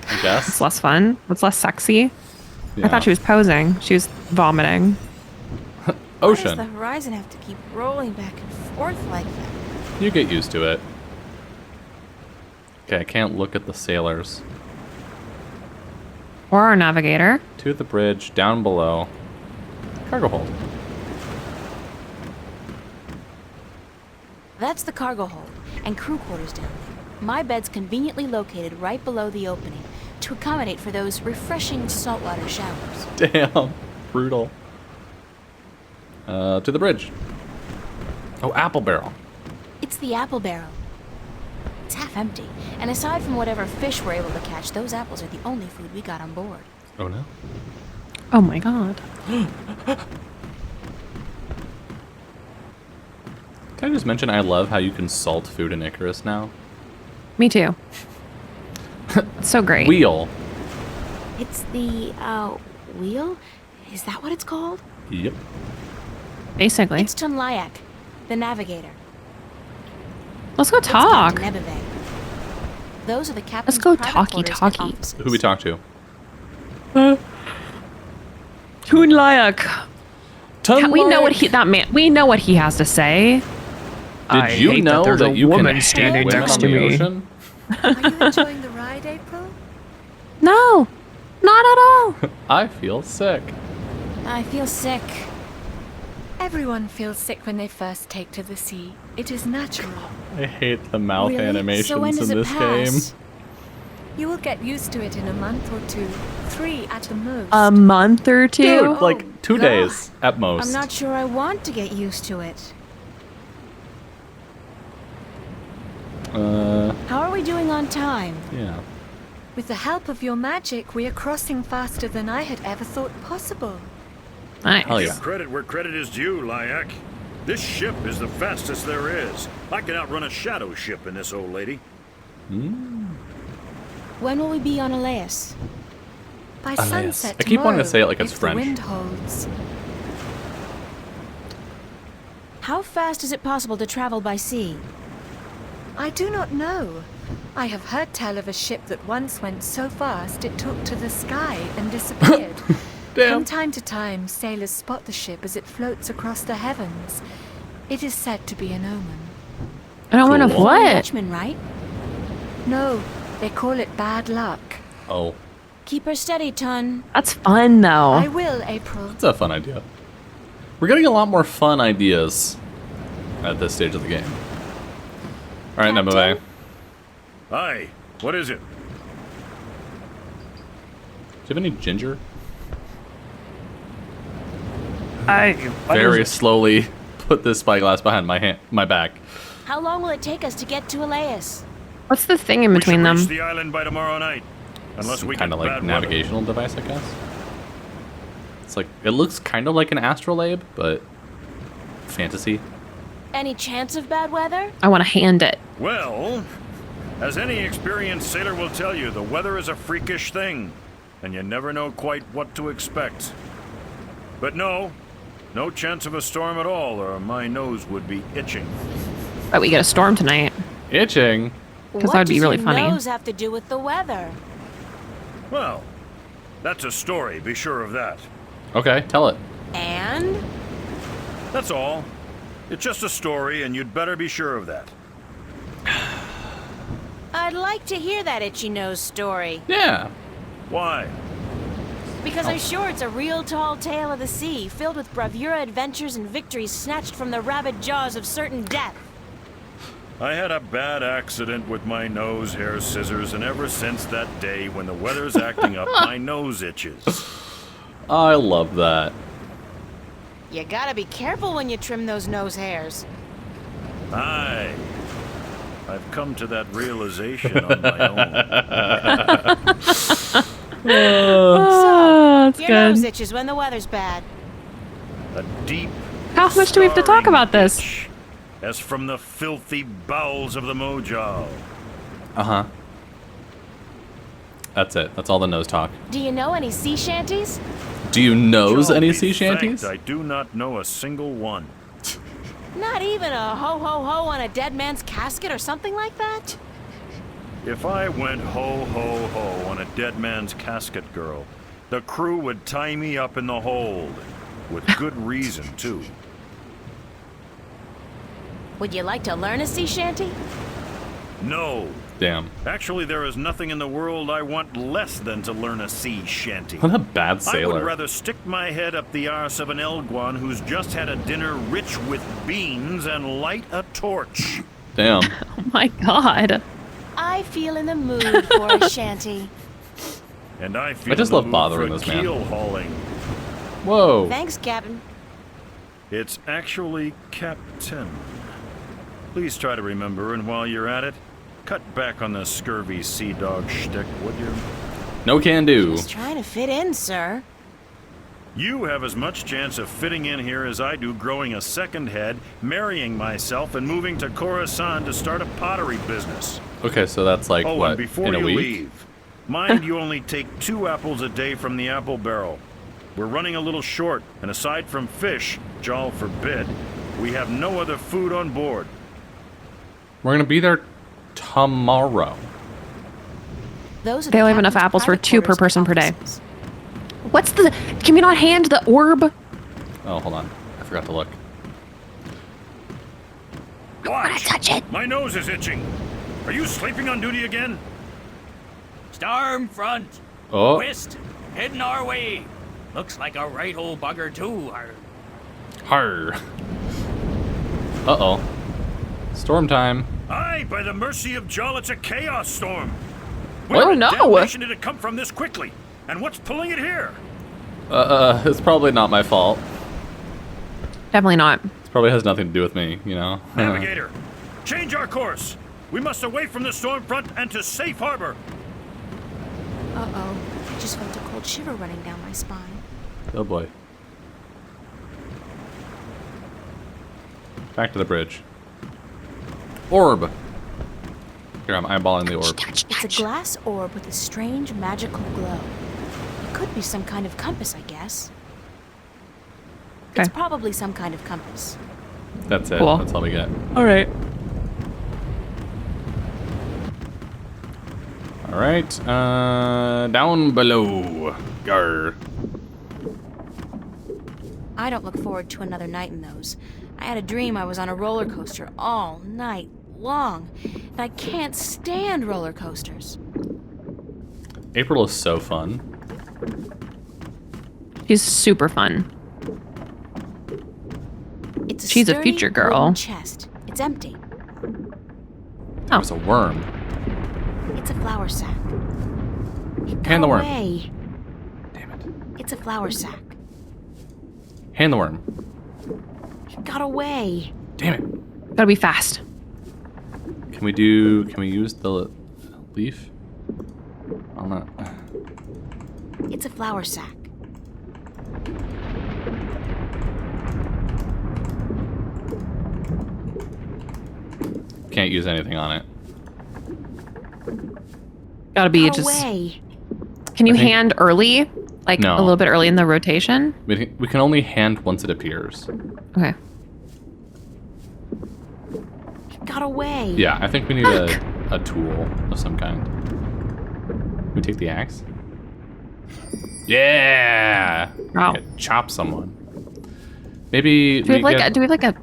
I guess. It's less fun. It's less sexy. Yeah. I thought she was posing. She was vomiting. Why Ocean. does the horizon have to keep rolling back and forth like that? You get used to it. Okay, I can't look at the sailors. Or our navigator. To the bridge, down below. Cargo hold. That's the cargo hold and crew quarters down there. My bed's conveniently located right below the opening to accommodate for those refreshing saltwater showers. Damn. Brutal. To the bridge. Oh, apple barrel. It's the apple barrel. It's half empty, and aside from whatever fish we're able to catch, those apples are the only food we got on board. Oh no. Oh my god. Can I just mention I love how you can salt food in Icarus now? Me too. It's so great. Wheel. It's the, wheel? Is that what it's called? Yep. Basically. It's Tunlayak, the navigator. Let's go It's talk. Captain Nebeve. Those are the captain's go private talkie quarters and talkie. offices. Who we talk to? Tunlayak. We know what we know what he has to say. Did you know that you can hang standing women next on to the me? ocean? Are you enjoying the ride, April? No, not at all. I feel sick. I feel sick. Everyone feels sick when they first take to the sea. It is natural. I hate the mouth Really? animations So when does in it this pass? game. You will get used to it in a month or two. 3 at the most. A month or two. Dude, like 2 God. days at most. I'm not sure I want to get used to it. How are we doing on time? Yeah. With the help of your magic, we are crossing faster than I had ever thought possible. Nice. Hell yeah. Give credit where credit is due, Lyak. This ship is the fastest there is. I can outrun a shadow ship in this old lady. When will we be on Elias? By Elias. sunset I keep wanting to tomorrow, say it like it's if French. The wind holds. How fast is it possible to travel by sea? I do not know. I have heard tell of a ship that once went so fast it took to the sky and disappeared. From time to time, sailors spot the ship as it floats across the heavens. It is said to be an omen. An omen of Cool. what? Dutchman, right? No, they call it bad luck. Oh, Keep her steady, Tun. That's fun though. I will, April. that's a fun idea. We're getting a lot more fun ideas at this stage of the game. All right, Captain? Nebeve. Aye, what is it? Do you have any ginger? Very slowly put this spyglass behind my back. How long will it take us to get to Elias? What's the thing in We between should them? reach the island by tomorrow night. Unless Some we kind get of like bad navigational device, I guess. It's like it looks kind of like an astrolabe, but fantasy. Any chance of bad weather? I want to hand it. weather. Well, as any experienced sailor will tell you, the weather is a freakish thing, and you never know quite what to expect. But no chance of a storm at all, or my nose would be itching. But we get a storm tonight. Itching. Because that would be really What funny. does your nose have to do with the weather? Well, that's a story, be sure of that. Okay, tell it. And? That's all. It's just a story, and you'd better be sure of that. I'd like to hear that itchy nose story. Yeah. Why? Because I'm sure it's a real tall tale of the sea, filled with bravura adventures and victories snatched from the rabid jaws of certain death. I had a bad accident with my nose hair scissors, and ever since that day when the weather's acting up, my nose itches. I love that. You gotta be careful when you trim those nose hairs. Aye. I've come to that realization on my own. Oh, that's Your nose good. itches when the weather's bad. A deep, How much do we have to talk scarring about this? itch, as from the filthy bowels of the Mojal. Uh-huh. That's it. That's all the nose talk. Do you know any sea shanties? Do you nose Shall any be sea shanties? thanked I do not know a single one. Not even a ho-ho-ho on a dead man's casket or something like that? If I went ho-ho-ho on a dead man's casket, girl, the crew would tie me up in the hold. With good reason, too. Would you like to learn a sea shanty? No. Damn. Actually, there is nothing in the world I want less than to learn a sea shanty. What a bad I sailor. would rather stick my head up the arse of an Elguan who's just had a dinner rich with beans and light a torch. Damn. Oh my god. I feel in the mood for a shanty. And I feel I just in the love mood bothering for this man. keel hauling. Whoa. Thanks, Captain. It's actually Captain. Please try to remember, and while you're at it, cut back on the scurvy sea dog shtick, would you? No can do. Just trying to fit in, sir. You have as much chance of fitting in here as I do growing a second head, marrying myself, and moving to Khorasan to start a pottery business. Okay, so that's like, Oh, what, and before in a you week? leave, mind you only take 2 apples a day from the apple barrel. We're running a little short, and aside from fish, Jal forbid, we have no other food on board. We're going to be there tomorrow. Those are They the only have enough captain's apples for private 2 per quarters person per day. offices. What's the... Can we not hand the orb? Oh, hold on. I forgot to look. Watch! Touch it. My nose is itching. Are you sleeping on duty again? Storm front. Oh. West. Heading our way. Looks like a right old bugger, too. Har. Uh-oh. Storm time. Aye, by the mercy of Jal, it's a chaos storm. What? Where Oh, no. the damnation did it come from this quickly? And what's pulling it here? It's probably not my fault. Definitely not. It probably has nothing to do with me, you know? Navigator, change our course. We must away from the storm front and to safe harbor. Uh-oh. I just felt a cold shiver running down my spine. Oh boy. Back to the bridge. Orb. Here, I'm eyeballing the orb. It's a glass orb with a strange magical glow. It could be some kind of compass, I guess. It's Okay. probably some kind of compass. That's it. Cool. That's all we get. All right. All right. Down below. Gar. I don't look forward to another night in those. I had a dream I was on a roller coaster all night long, and I can't stand roller coasters. April is so fun. She's super fun. It's a She's a sturdy future girl. wooden chest. It's empty. That was a worm. It's a flour sack. It got Hand the worm. away. Damn it. It's a flour sack. Hand the worm. It got away. Damn it. Gotta be fast. Can we use the leaf? On that. It's a flour sack. Can't use anything on it. Gotta be Got just... away. Can you I think- hand early? Like No. a little bit early in the rotation? We can only hand once it appears. Okay. It got away. Yeah, I think we need a tool of some kind. Can we take the axe? Yeah! Wow. We could chop someone. Maybe Do we have like a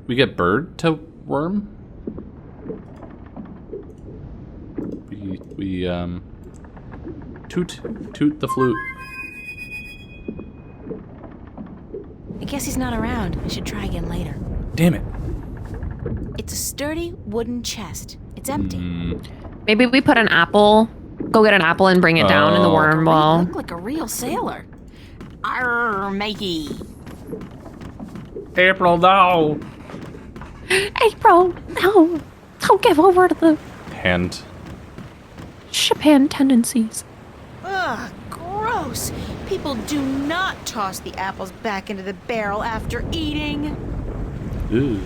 we get bird to worm? We toot the flute. I guess he's not around. I should try again later. Damn it. It's a sturdy wooden chest. It's empty. maybe we put an apple. Go get an apple and bring it down in the Oh. worm You well. look like a real sailor. Arr, matey. April, no! April, no. Don't give over to the ship hand tendencies. Ugh, gross. People do not toss the apples back into the barrel after eating. Ooh.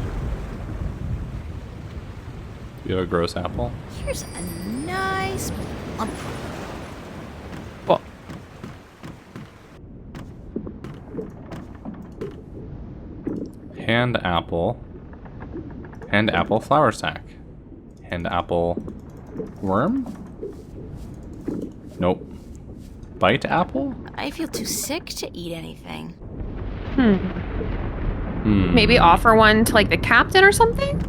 You have a gross apple? Here's a nice plump. Well, Hand apple flour sack. Hand apple worm? Nope. Bite apple? I feel too sick to eat anything. Maybe offer one to like the captain or something?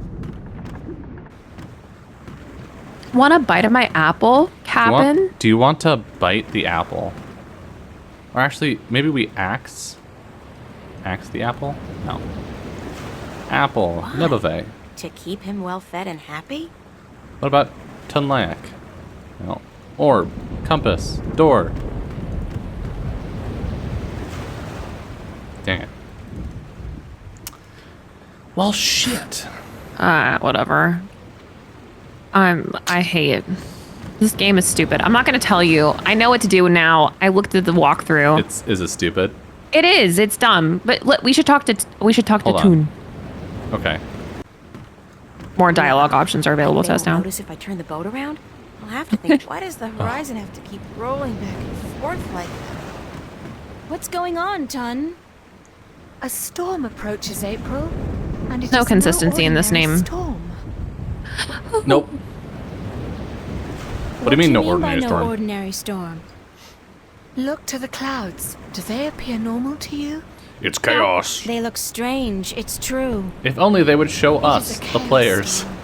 Want a bite of my apple, cabin? Do you want to bite the apple? Or actually, maybe we axe the apple? No. Apple. Nebave. To keep him well fed and happy? What about Tunlayak? No. Orb. Compass. Door. Dang it. Well, shit. Whatever. I hate it. This game is stupid. I'm not going to tell you. I know what to do now. I looked at the walkthrough. Is it stupid? It is. It's dumb. But we should talk to Toon. Okay. More dialogue options are available to us now. Notice if I turn the boat around? I'll have to think, why does the horizon have to keep rolling back and forth like that? What's going on, Tun? A storm approaches, April. And it No is consistency in this ordinary name. Storm. Nope. What do you mean no ordinary by storm? No ordinary storm? Look to the clouds. Do they appear normal to you? It's chaos. They look strange, it's true. If only they would show It us, is a the chaos players. storm.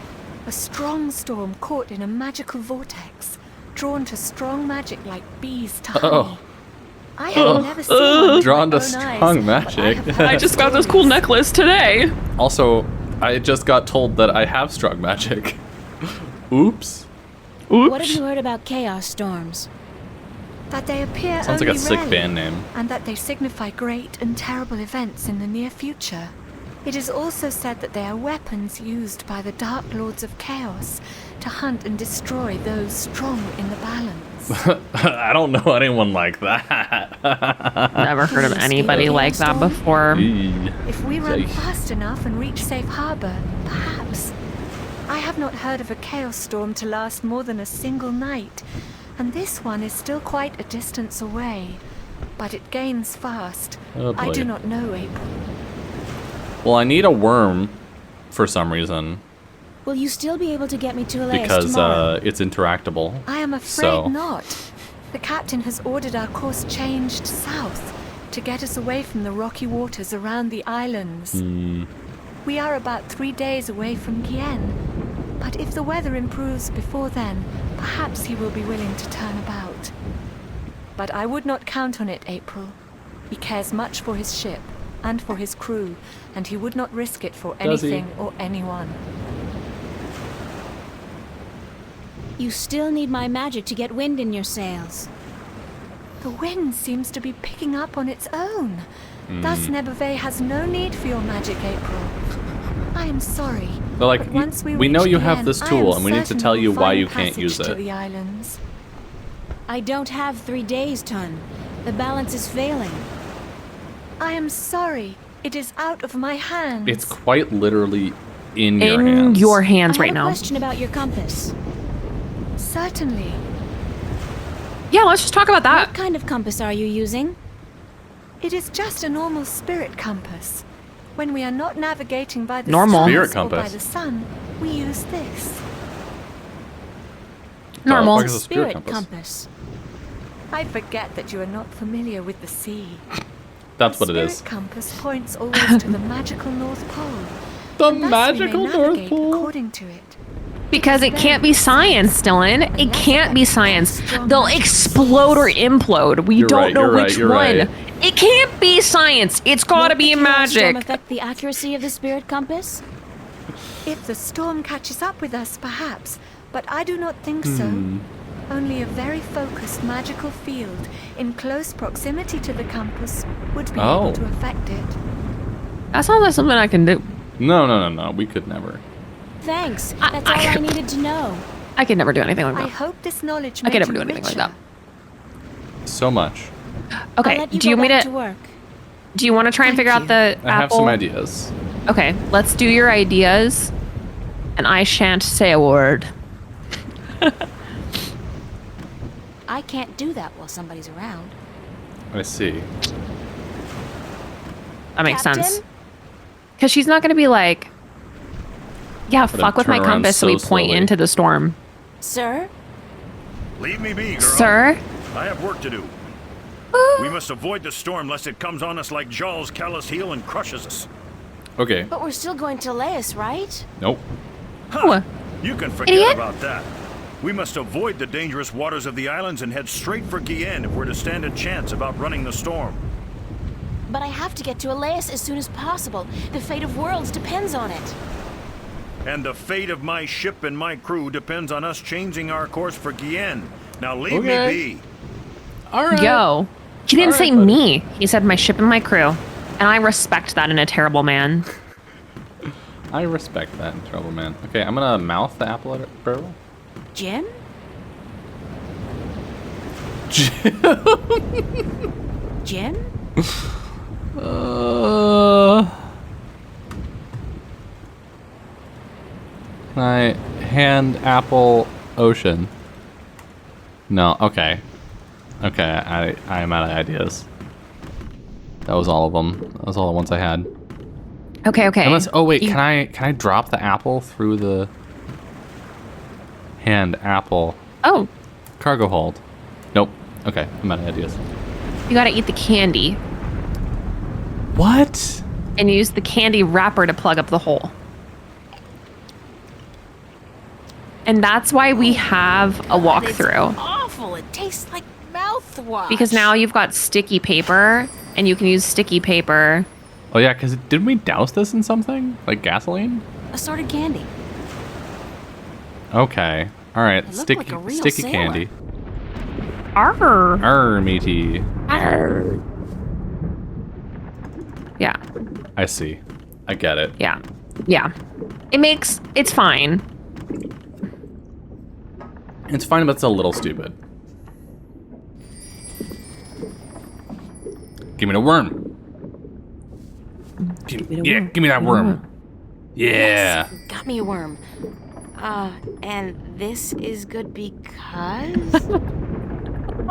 A strong storm caught in a magical vortex, drawn to strong magic like bees to honey. Oh. I have never seen one with Drawn my to own strong eyes, but I magic. have heard I just got this cool stories. necklace today. Also, I just got told that I have strong magic. Oops. What have you heard about chaos storms? That they appear Sounds only like a sick rarely, band name. and that they signify great and terrible events in the near future. It is also said that they are weapons used by the Dark Lords of Chaos to hunt and destroy those strong in the balance. I don't know anyone like that. Never heard of anybody like that before. If we run Yikes. fast enough and reach safe harbor, perhaps. I have not heard of a chaos storm to last more than a single night, and this one is still quite a distance away. But it gains fast. Oh, boy. I do not know, April. Well, I need a worm for some reason Will you still be able to get me to Elias because tomorrow? it's interactable. I am afraid So- not. The captain has ordered our course changed south to get us away from the rocky waters around the islands. We are about 3 days away from Gien, but if the weather improves before then, perhaps he will be willing to turn about. But I would not count on it, April. He cares much for his ship and for his crew, and he would not risk it for Does he? anything or anyone. You still need my magic to get wind in your sails. The wind seems to be picking up on its own. Thus Nebave has no need for your magic, April. I am sorry. They're like, but once we reach know you have Gien, this I tool, am and we need to certain tell we you will why find you can't passage use to it. the islands. I don't have 3 days, Tun. The balance is failing. I am sorry. It is out of my hands. It's quite literally in your In hands. your hands I right have a now. question about your compass. Certainly. Yeah, let's just talk about that. What kind of compass are you using? It is just a normal spirit compass. When we are not navigating by the Normal. Spirit stars or by compass. the sun, we use this. Normal. What the fuck is a spirit compass? I forget that you are not familiar with the sea. That's what it The is. spirit compass points always to the magical North Pole. The and thus we magical may North navigate Pole. according to it. Because it can't be science, Dylan. It can't be science. They'll explode or implode. We You're don't right, know you're right, which you're one. right. It can't be science. It's gotta Won't be the chaos storm magic. affect the accuracy of the spirit compass? If the storm catches up with us, perhaps, but I do not think so. Only a very focused magical field in close proximity to the compass would be Oh. able to affect it. That sounds like something I can do. No. We could never. Thanks. That's all I needed to know. I could never do anything like I that. hope this knowledge I made could never you do anything like richer. that. So much. Okay. I'll let you Do you go want me back to? to work? Do you want to try and Thank figure out you. the I have apple? some ideas. Okay. Let's do your ideas, and I shan't say a word. I can't do that while somebody's around. I see. That makes Captain? sense. Because she's not going to be like, yeah, But fuck I with my turn around compass, so so we point slowly. into the storm. Sir? Leave me be, girl. Sir? I have work to do. We must avoid the storm lest it comes on us like Jaw's callous heel and crushes us. Okay. But we're still going to Laos, right? Nope. Huh. You can forget Idiot. about that. We must avoid the dangerous waters of the islands and head straight for Guienne if we're to stand a chance of outrunning the storm. But I have to get to Laos as soon as possible. The fate of worlds depends on it. And the fate of my ship and my crew depends on us changing our course for Guienne. Now leave Okay. me be. All right. Yo. He didn't All say right, buddy. me. He said my ship and my crew. And I respect that in a terrible man. I respect that, Trouble Man. Okay, I'm gonna mouth the apple at a barrel. Jim? Jim? Can I hand apple ocean? No, okay. Okay, I am out of ideas. That was all of them. That was all the ones I had. Okay, okay. Unless, oh wait, can I drop the apple through the hand apple Oh, cargo hold? Nope. Okay, I'm out of ideas. you gotta eat the candy. What? And use the candy wrapper to plug up the hole. And that's why we have a It's walkthrough. awful. It tastes like mouthwash. Because now you've got sticky paper, and you can use sticky paper. Oh yeah, because didn't we douse this in something? Like gasoline? Assorted candy. Okay. Alright, looked sticky like a real sticky sailor. candy. Arr. Meaty. Arr. Yeah, I see. I get it. yeah, yeah. It's fine. It's fine, but it's a little stupid. Give me the worm. Give me that worm. Yeah. Got me a worm. And this is good because...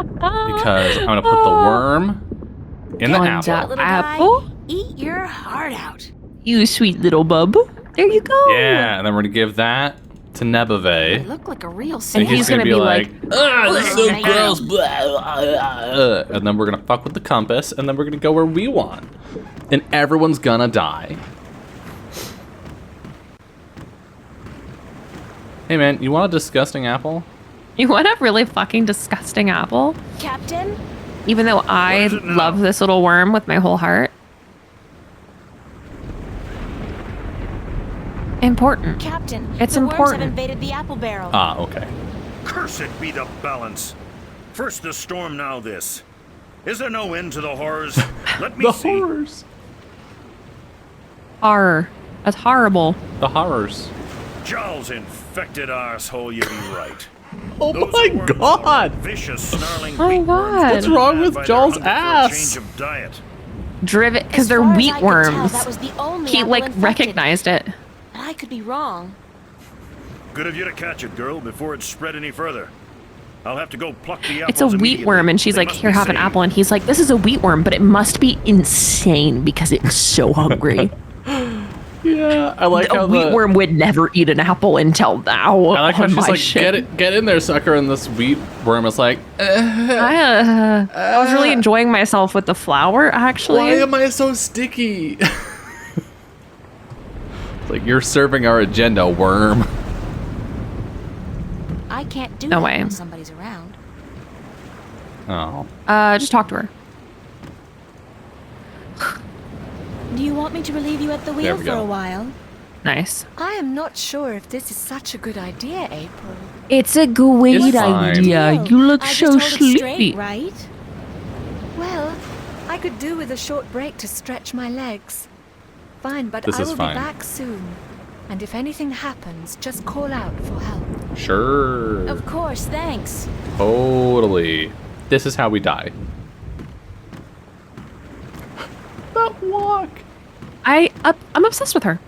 Because I'm gonna put the worm in the On apple. top. Little Apple? guy, eat your heart out. You sweet little bub. There you go. Yeah, and then we're gonna give that to You Nebeve. look like a real And sailor. he's gonna be like, "Ugh, this is so Ugh. gross. Blah." And then we're gonna fuck with the compass, and then we're gonna go where we want. And everyone's gonna die. Hey man, you want a disgusting apple? you want a really fucking disgusting apple? Captain? Even though I is it now? love this little worm with my whole heart. Important. Captain, It's the worms important. have invaded the apple barrel. Ah, okay. Cursed be the balance. First the storm, now this. Is there no end to the horrors? Let me The see. horrors. Horror. That's horrible. The horrors. Jaw's infected arsehole, you be right. Oh Those my are worms, god! all right. Vicious, snarling Oh my wheat worms God. driven What's wrong mad with by their Jaw's hunger for a ass? change of diet. Driven, because As they're far as wheat I could tell, worms. that was the only He apple like infected. recognized it. But I could be wrong. Good of you to catch it, girl, before it spread any further. I'll have to go pluck the apples It's a wheat immediately. worm, and she's They like, must "Here, be have an saved." apple." And he's like, "This is a wheat worm, but it must be insane because it's so hungry." Yeah, I like A how wheat worm would never eat an apple until now. I like how on she's my like, ship. get in there, sucker, and this wheat worm is like, I was really enjoying myself with the flour, actually. why am I so sticky? It's like, you're serving our agenda, worm. I can't do No that way. when somebody's around. Oh. Just talk to her. Do you want me to relieve you at the wheel we for go. a while? Nice. I am not sure if this is such a good idea, April. It's a great It's fine. idea. Deal. You look I just so told it straight, sleepy. right? Well, I could do with a short break to stretch my legs. Fine, but This I is will fine. be back soon. And if anything happens, just call out for help. Sure. Of course, thanks. Totally. This is how we die. That walk. I'm obsessed with her.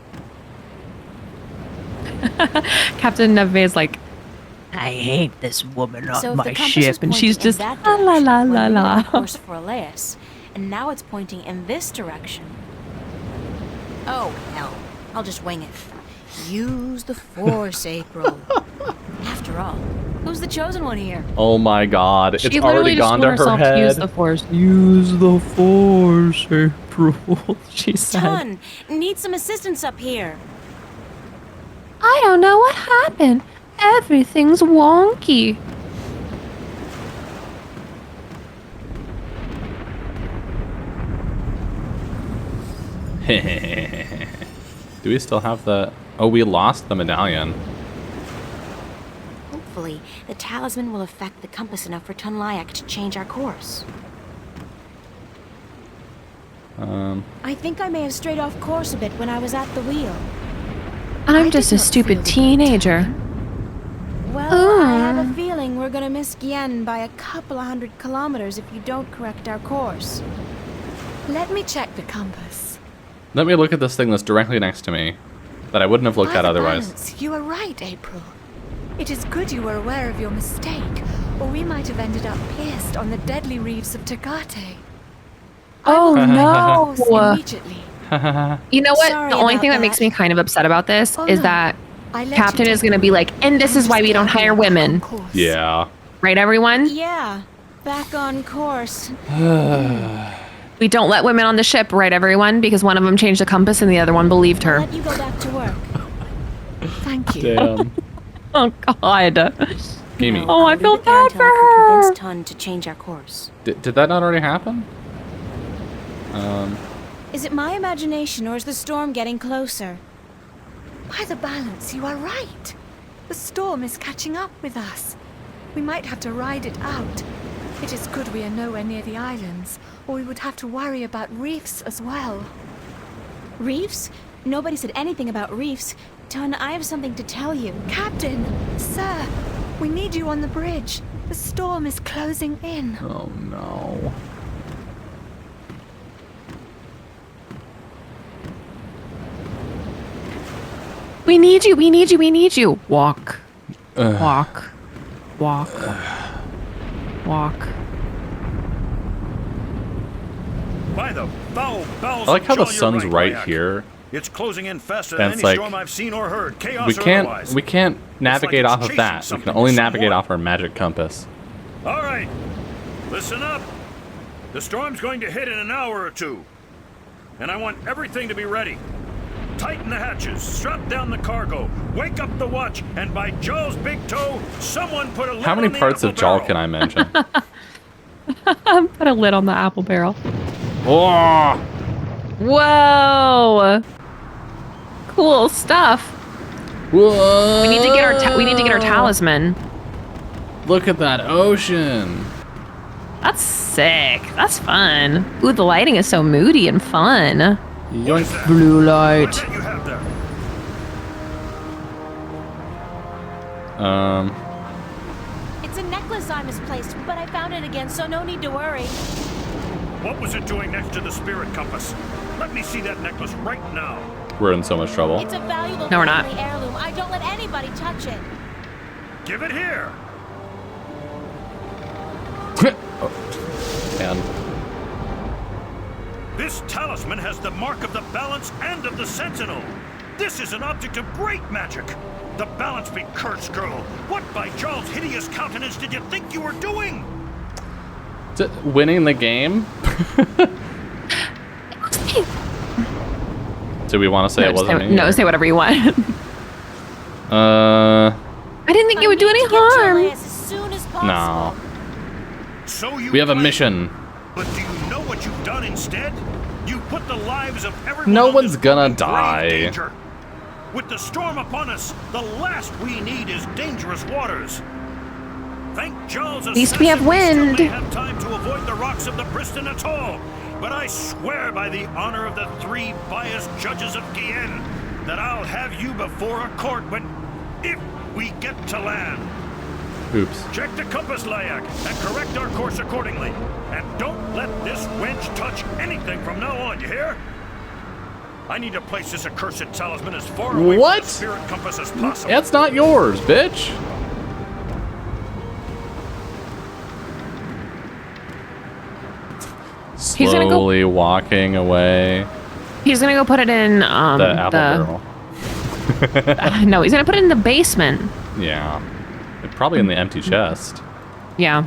Captain Neve is like, I hate this woman on So if my the compass ship. is and she's pointing in just that la la la direction, la when we were la. on course for Elias, and now it's pointing in this direction. Oh hell! I'll just wing it. Use the Force, April. After all, who's the chosen one here? Oh my god. she It's literally already just gone told to her herself to use head. the Force. Use the Force, April. She said. Ton, need some assistance up here. I don't know what happened. Everything's wonky. Do we still have the... Oh, we lost the medallion. Hopefully, the talisman will affect the compass enough for Tunlayak to change our course. I think I may have strayed off course a bit when I was at the wheel. I'm just a stupid teenager. Well, I have a feeling we're gonna miss Gien by a couple of 100 kilometers if you don't correct our course. Let me check the compass. Let me look at this thing that's directly next to me that I wouldn't have looked By at the otherwise. balance, you are right, April. It is good you were aware of your mistake, or we might have ended up pierced on the deadly reefs of Tagate. Oh no! Immediately. You know what? Sorry The only about thing that that. makes me kind of upset about this Oh, is no. that I let Captain you is take going to be like, and this is why we don't hire women. Yeah. Right, everyone? Yeah, back on course. We don't let women on the ship, right, everyone? Because one of them changed the compass and the other one believed I'll her. let you go back to work. Thank you. Damn. Oh, God. Mimi, Oh, I I'll feel leave it there bad until for I can her. convince Tun to change our course. did that not already happen? Is it my imagination or is the storm getting closer? By the balance, you are right. The storm is catching up with us. We might have to ride it out. It is good we are nowhere near the islands, or we would have to worry about reefs as well. Reefs? Nobody said anything about reefs. Tun, I have something to tell you. Captain, sir, we need you on the bridge. The storm is closing in. Oh no. We need you. We need you. We need you. Walk. Walk. Walk. Walk. By the foul bells I like how the of Jaw, you're sun's right Kayak. here. It's closing in faster And than it's any like, storm I've seen or heard. Chaos We or can't otherwise. navigate it's off of chasing that. We something can only with navigate someone. off our magic compass. All right, listen up. The storm's going to hit in an hour or two, and I want everything to be ready. Tighten the hatches, strap down the cargo, wake up the watch, and by Jaw's big toe, someone put a lid How many on the parts of apple Jaw barrel. can I mention? Put a lid on the apple barrel. Oh! Whoa. Cool stuff. Whoa! We need to get our talisman. Look at that ocean. That's sick. That's fun. Ooh, the lighting is so moody and fun. Yoink. Blue What light. is that you have there? It's a necklace I misplaced, but I found it again, so no need to worry. What was it doing next to the spirit compass? Let me see that necklace right now. We're in so much trouble. It's a valuable No, we're not. family heirloom. I don't let anybody touch it. Give it here. And This talisman has the mark of the balance and of the sentinel. This is an object of great magic. The balance be cursed, girl. What by Jaw's hideous countenance did you think you were doing? winning the game? Do we want to say it wasn't me? No, say whatever you want. Uh, I didn't think it would do any I need to get to harm. Elias as soon as possible. no. So you We have a claim- mission. But do you know what you've done instead? You put the lives of everyone No on one's this gonna boat in grave die. danger. With the storm upon us, the last we need is dangerous waters. Thank Jaws. At least we have Still wind. may have time to avoid the rocks of the Priston Atoll, but I swear by the honor of the 3 biased judges of Gien, that I'll have you before a court if we get to land. Oops. Check the compass, Layak, and correct our course accordingly. And don't let this wench touch anything from now on, you hear? I need to place this accursed talisman as far away from the spirit compass as possible. It's not yours, bitch. Slowly walking away. He's gonna go put it in the apple barrel. No, he's gonna put it in the basement. Yeah. Probably in the empty chest. Yeah.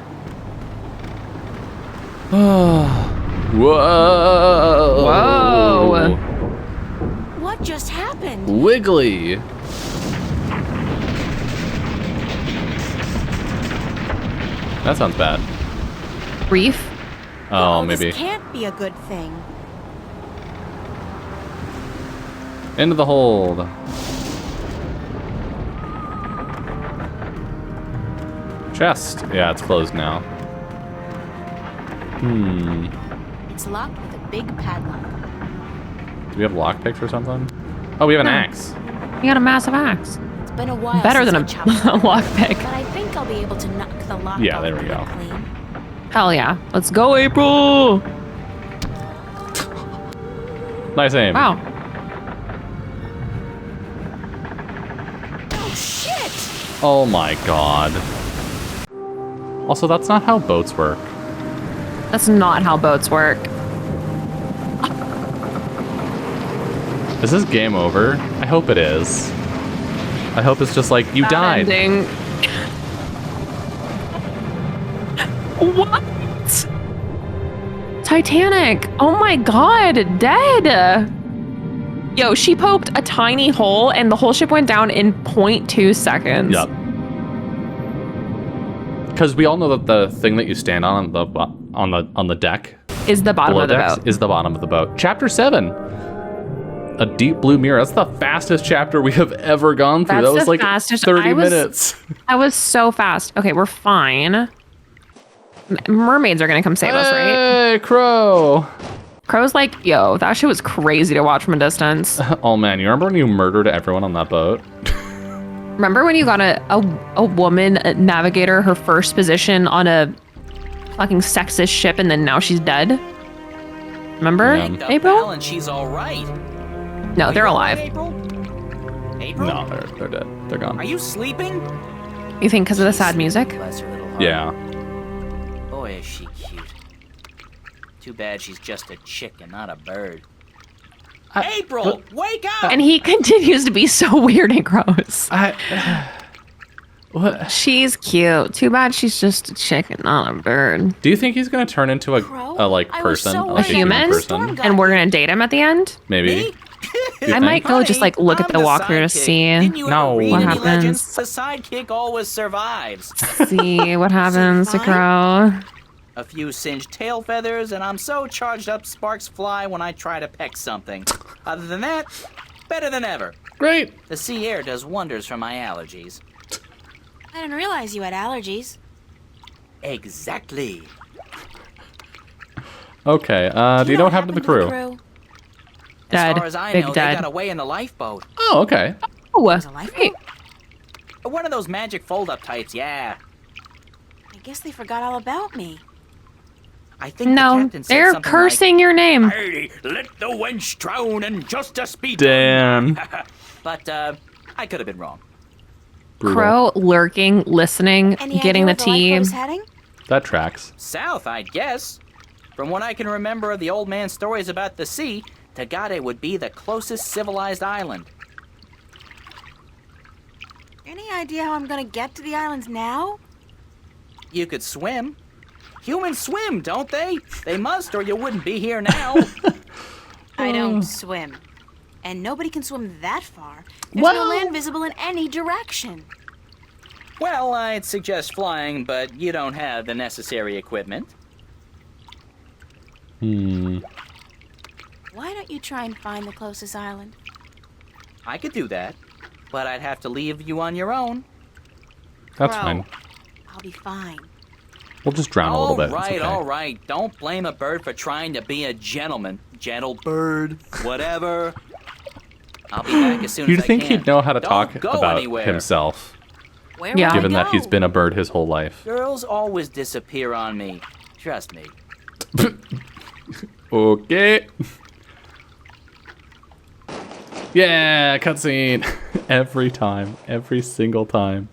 Whoa. Whoa. What just happened? Wiggly. That sounds bad. Reef? Oh, maybe. This can't be a good thing. Into the hold. Chest. Yeah, it's closed now. It's locked with a big padlock. Do we have lockpicks or something? Oh, we have an axe. You got a massive axe. It's been a while. Better since than I a chopped it, lockpick. But I think I'll be able to knock the lock Yeah, off there we go. clean. Hell yeah. Let's go, April. Nice aim. Wow. Oh shit! Oh my god. Also, that's not how boats work. That's not how boats work. Is this game over? I hope it is. I hope it's just like, you died. Ending. What? Titanic. Oh my god, dead. Yo, she poked a tiny hole and the whole ship went down in 0.2 seconds. Yep. Because we all know that the thing that you stand on the deck Is the bottom of the decks, boat. is the bottom of the boat. Chapter 7. A deep blue mirror. That's the fastest chapter we have ever gone through. That's that was the like fastest. 30 minutes. I was so fast. Okay, we're fine. Mermaids are gonna come save us, right? Hey, Crow. Crow's like, yo, that shit was crazy to watch from a distance. Oh man, you remember when you murdered everyone on that boat? Remember when you got a woman navigator her first position on a fucking sexist ship and then now she's dead? Remember, Yeah. April? And she's all right. No, they're Are you alive. all right, April? April? No, they're dead. They're gone. Are you sleeping? You think because of the sad music? Bless her little heart. Yeah. Boy, is she cute. Too bad she's just a chick and not a bird. April, wake up! And he continues to be so weird and gross. What? She's cute. Too bad she's just a chick and not a bird. Do you think he's gonna turn into a like I was person, so like A human? person? And we're gonna date him at the end? Maybe. Me? You I might think? go just like look at I'm the walkthrough to sidekick. see. Didn't you ever No. read What any happens? legends? The sidekick always survives. See what happens to Crow. A few singed tail feathers, and I'm so charged up sparks fly when I try to peck something. Other than that, better than ever. Great. The sea air does wonders for my allergies. I didn't realize you had allergies. Exactly. Okay. Do you know what happened to the crew? Dead. As far as I Big know, dead. they got away in the lifeboat. Oh, okay. Oh, Was a lifeboat? great. One of those magic fold-up types, yeah. I guess they forgot all about me. I think the No, captain said they're something cursing your name. Hey, let the wench drown and justice be Damn. done. But, I could have been wrong. Brutal. Crow lurking, listening, Any getting the idea where tea. lifeboat is heading? That tracks. South, I'd guess. From what I can remember of the old man's stories about the sea, Tagade would be the closest civilized island. Any idea how I'm gonna get to the islands now? You could swim. Humans swim, don't they? They must, or you wouldn't be here now. I don't swim. And nobody can swim that far. There's Well- no land visible in any direction. Well, I'd suggest flying, but you don't have the necessary equipment. Why don't you try and find the closest island? I could do that, but I'd have to leave you on your own. That's Crow, fine. I'll be fine. We'll just drown a little bit. It's Right, okay. all right. Don't blame a bird for trying to be a gentleman. Gentle bird, whatever. I'll be back as soon as I You'd think can. he'd know how to Don't talk go about anywhere. himself, Where Yeah. will I given that go? he's been a bird his whole life. Girls always disappear on me. Trust me. Okay. Yeah, cutscene. Every time. Every single time.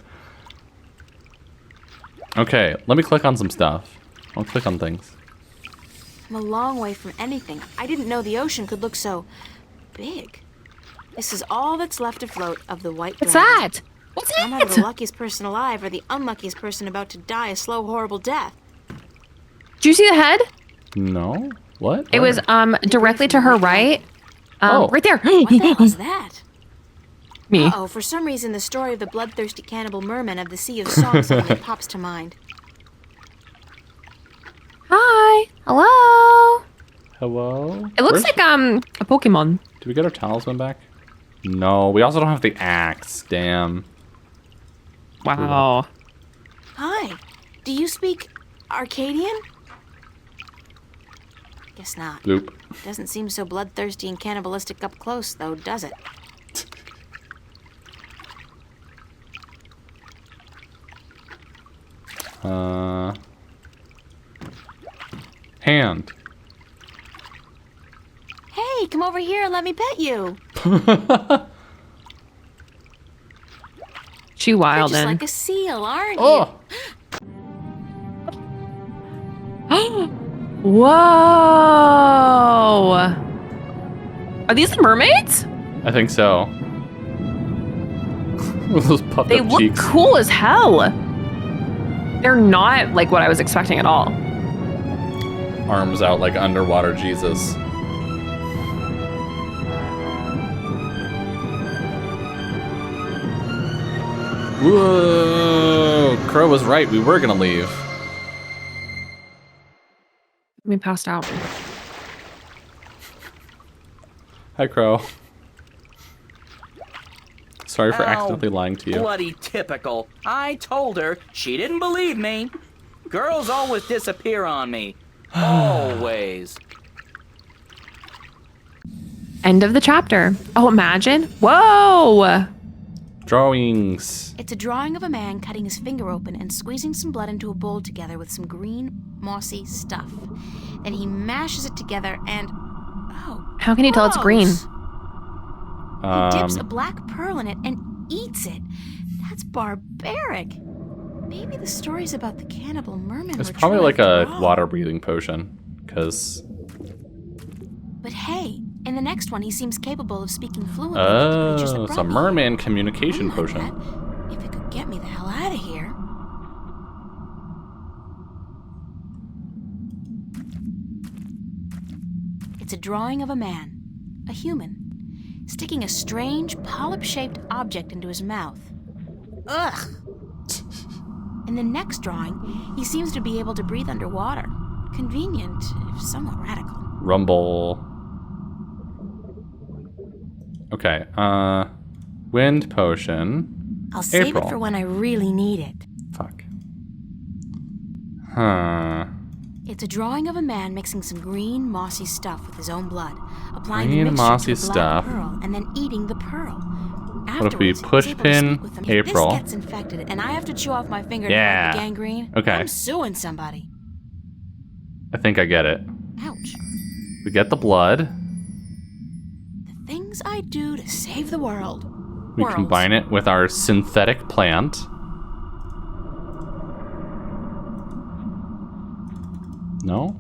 Okay, let me click on some stuff. I'll click on things. I'm a long way from anything. I didn't know the ocean could look so big. This is all that's left afloat of the white What's dragon. that? What's I'm either the that? luckiest person alive or the unluckiest person about to die a slow, horrible death. Did you see the head? No? What? It was directly to her right. Oh. Right there. What the hell is that? Me. Uh-oh, for some reason the story of the bloodthirsty cannibal merman of the Sea of Song suddenly pops to mind. Hi. Hello. Hello? It looks Where's- like a Pokemon. Did we get our talisman back? No, we also don't have the axe. Damn. Wow. Hi. Do you speak Arcadian? Guess not. Bloop. Doesn't seem so bloodthirsty and cannibalistic up close, though, does it? Hand. Hey, come over here and let me pet you. She You're wild just in. like a seal, aren't Oh! Whoa. Are these the mermaids? I think so. With those puffed They up look cheeks. cool as hell. They're not like what I was expecting at all. Arms out like underwater Jesus. Whoa! Crow was right. We were gonna leave. We passed out. Hi, Crow. Sorry for Ow, accidentally lying to you. Bloody typical. I told her. She didn't believe me. Girls always disappear on me. Always. End of the chapter. Oh, imagine. Whoa. Drawings. It's a drawing of a man cutting his finger open and squeezing some blood into a bowl together with some green, mossy stuff. Then he mashes it together and... Oh, How can you tell it's green? gross. He dips a black pearl in it and eats it. That's barbaric. Maybe the stories about the cannibal merman It's were probably true like a after all. water breathing potion. Because. But hey, in the next one, he seems capable of speaking fluently with the creatures that Oh, it's a brought me merman here. communication I like potion. that, if it could get me the hell out of here. It's a drawing of a man, a human, sticking a strange polyp-shaped object into his mouth. Ugh! In the next drawing, he seems to be able to breathe underwater. Convenient, if somewhat radical. Rumble. Okay, wind potion. I'll save April. it for when I really need it. Fuck. Huh. It's a drawing of a man mixing some green, mossy stuff with his own blood, applying Green, the mixture mossy to a black stuff. pearl, and then eating the pearl. What if we Afterwards, he's push able to pin speak with them. April? If this gets infected and I have to chew off my finger to Yeah. hide the gangrene, Okay. I'm suing somebody. I think I get it. Ouch. We get the blood. The things I do to save the world. We Worlds. combine it with our synthetic plant. No?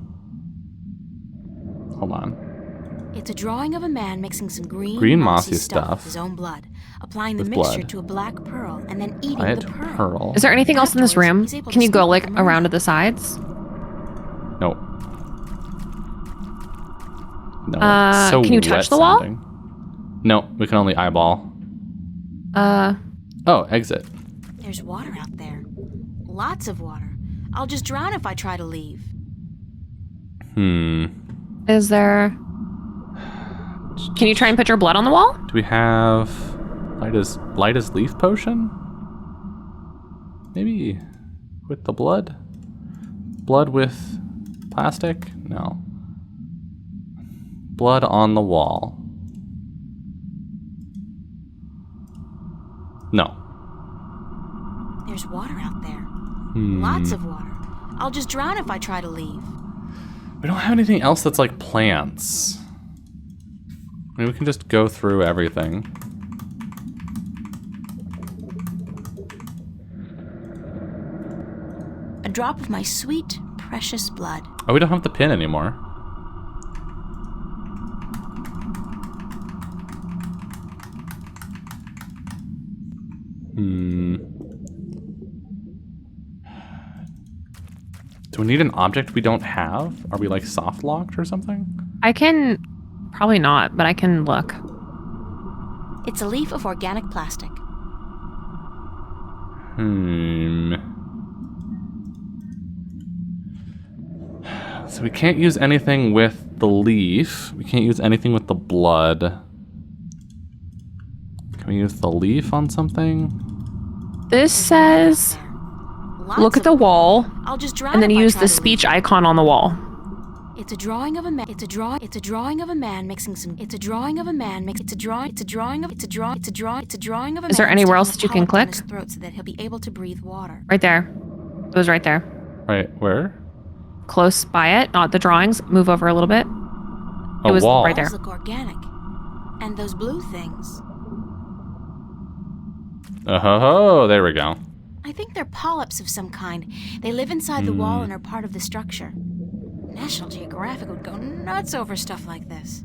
Hold on. It's a drawing of a man mixing some green, mossy stuff stuff with his own blood, applying the with mixture blood. to a black pearl, and then eating Quiet the pearl. pearl. Is there anything else in this Afterwards, room? he's able Can to you go speak like with the around to mermaid. the sides? No. No. So can you wet touch the wall? sounding. No, we can only eyeball. Oh, exit. There's water out there. Lots of water. I'll just drown if I try to leave. Is there... Can you try and put your blood on the wall? Do we have light as leaf potion? Maybe with the blood? Blood with plastic? No. Blood on the wall. No. There's water out there. Lots of water. I'll just drown if I try to leave. We don't have anything else that's like plants. I mean, we can just go through everything. A drop of my sweet, precious blood. Oh, we don't have the pin anymore. Do we need an object we don't have? Are we like soft locked or something? I can... Probably not, but I can look. It's a leaf of organic plastic. So we can't use anything with the leaf. We can't use anything with the blood. Can we use the leaf on something? This says... Look at the wall, and then use the speech icon on the wall. It's a drawing of a man. It's a drawing of a man mixing some. It's a drawing of a man mix. It's a drawing of a man. Is there anywhere else that you can click? His throat so that he'll be able to breathe water. Right there. It was right there. Right, where? Close by it, not the drawings. Move over a little bit. A it was wall. right there. Look organic. And those blue things. Oh, there we go. I think they're polyps of some kind. They live inside the wall and are part of the structure. National Geographic would go nuts over stuff like this.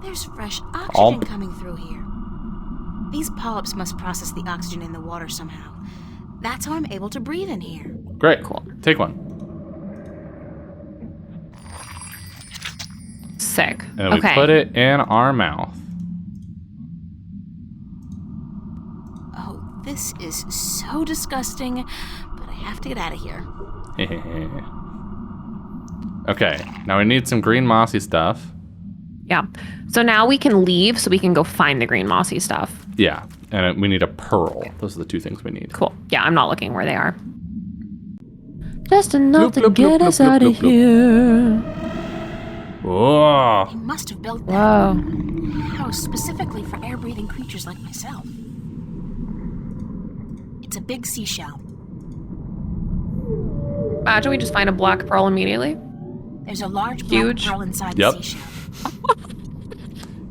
There's fresh oxygen coming through here. These polyps must process the oxygen in the water somehow. That's how I'm able to breathe in here. Great. Cool. Take one. Sick. And we put it in our mouth. This is so disgusting, but I have to get out of here. Okay, now we need some green mossy stuff. Yeah. So now we can leave so we can go find the green mossy stuff. Yeah, and we need a pearl. Those are the two things we need. Cool. Yeah, I'm not looking where they are. Just enough to get us out of here. Whoa. They must have built that house specifically for air-breathing creatures like myself. It's a big seashell. Imagine we just find a black pearl immediately. There's a large black pearl inside the seashell.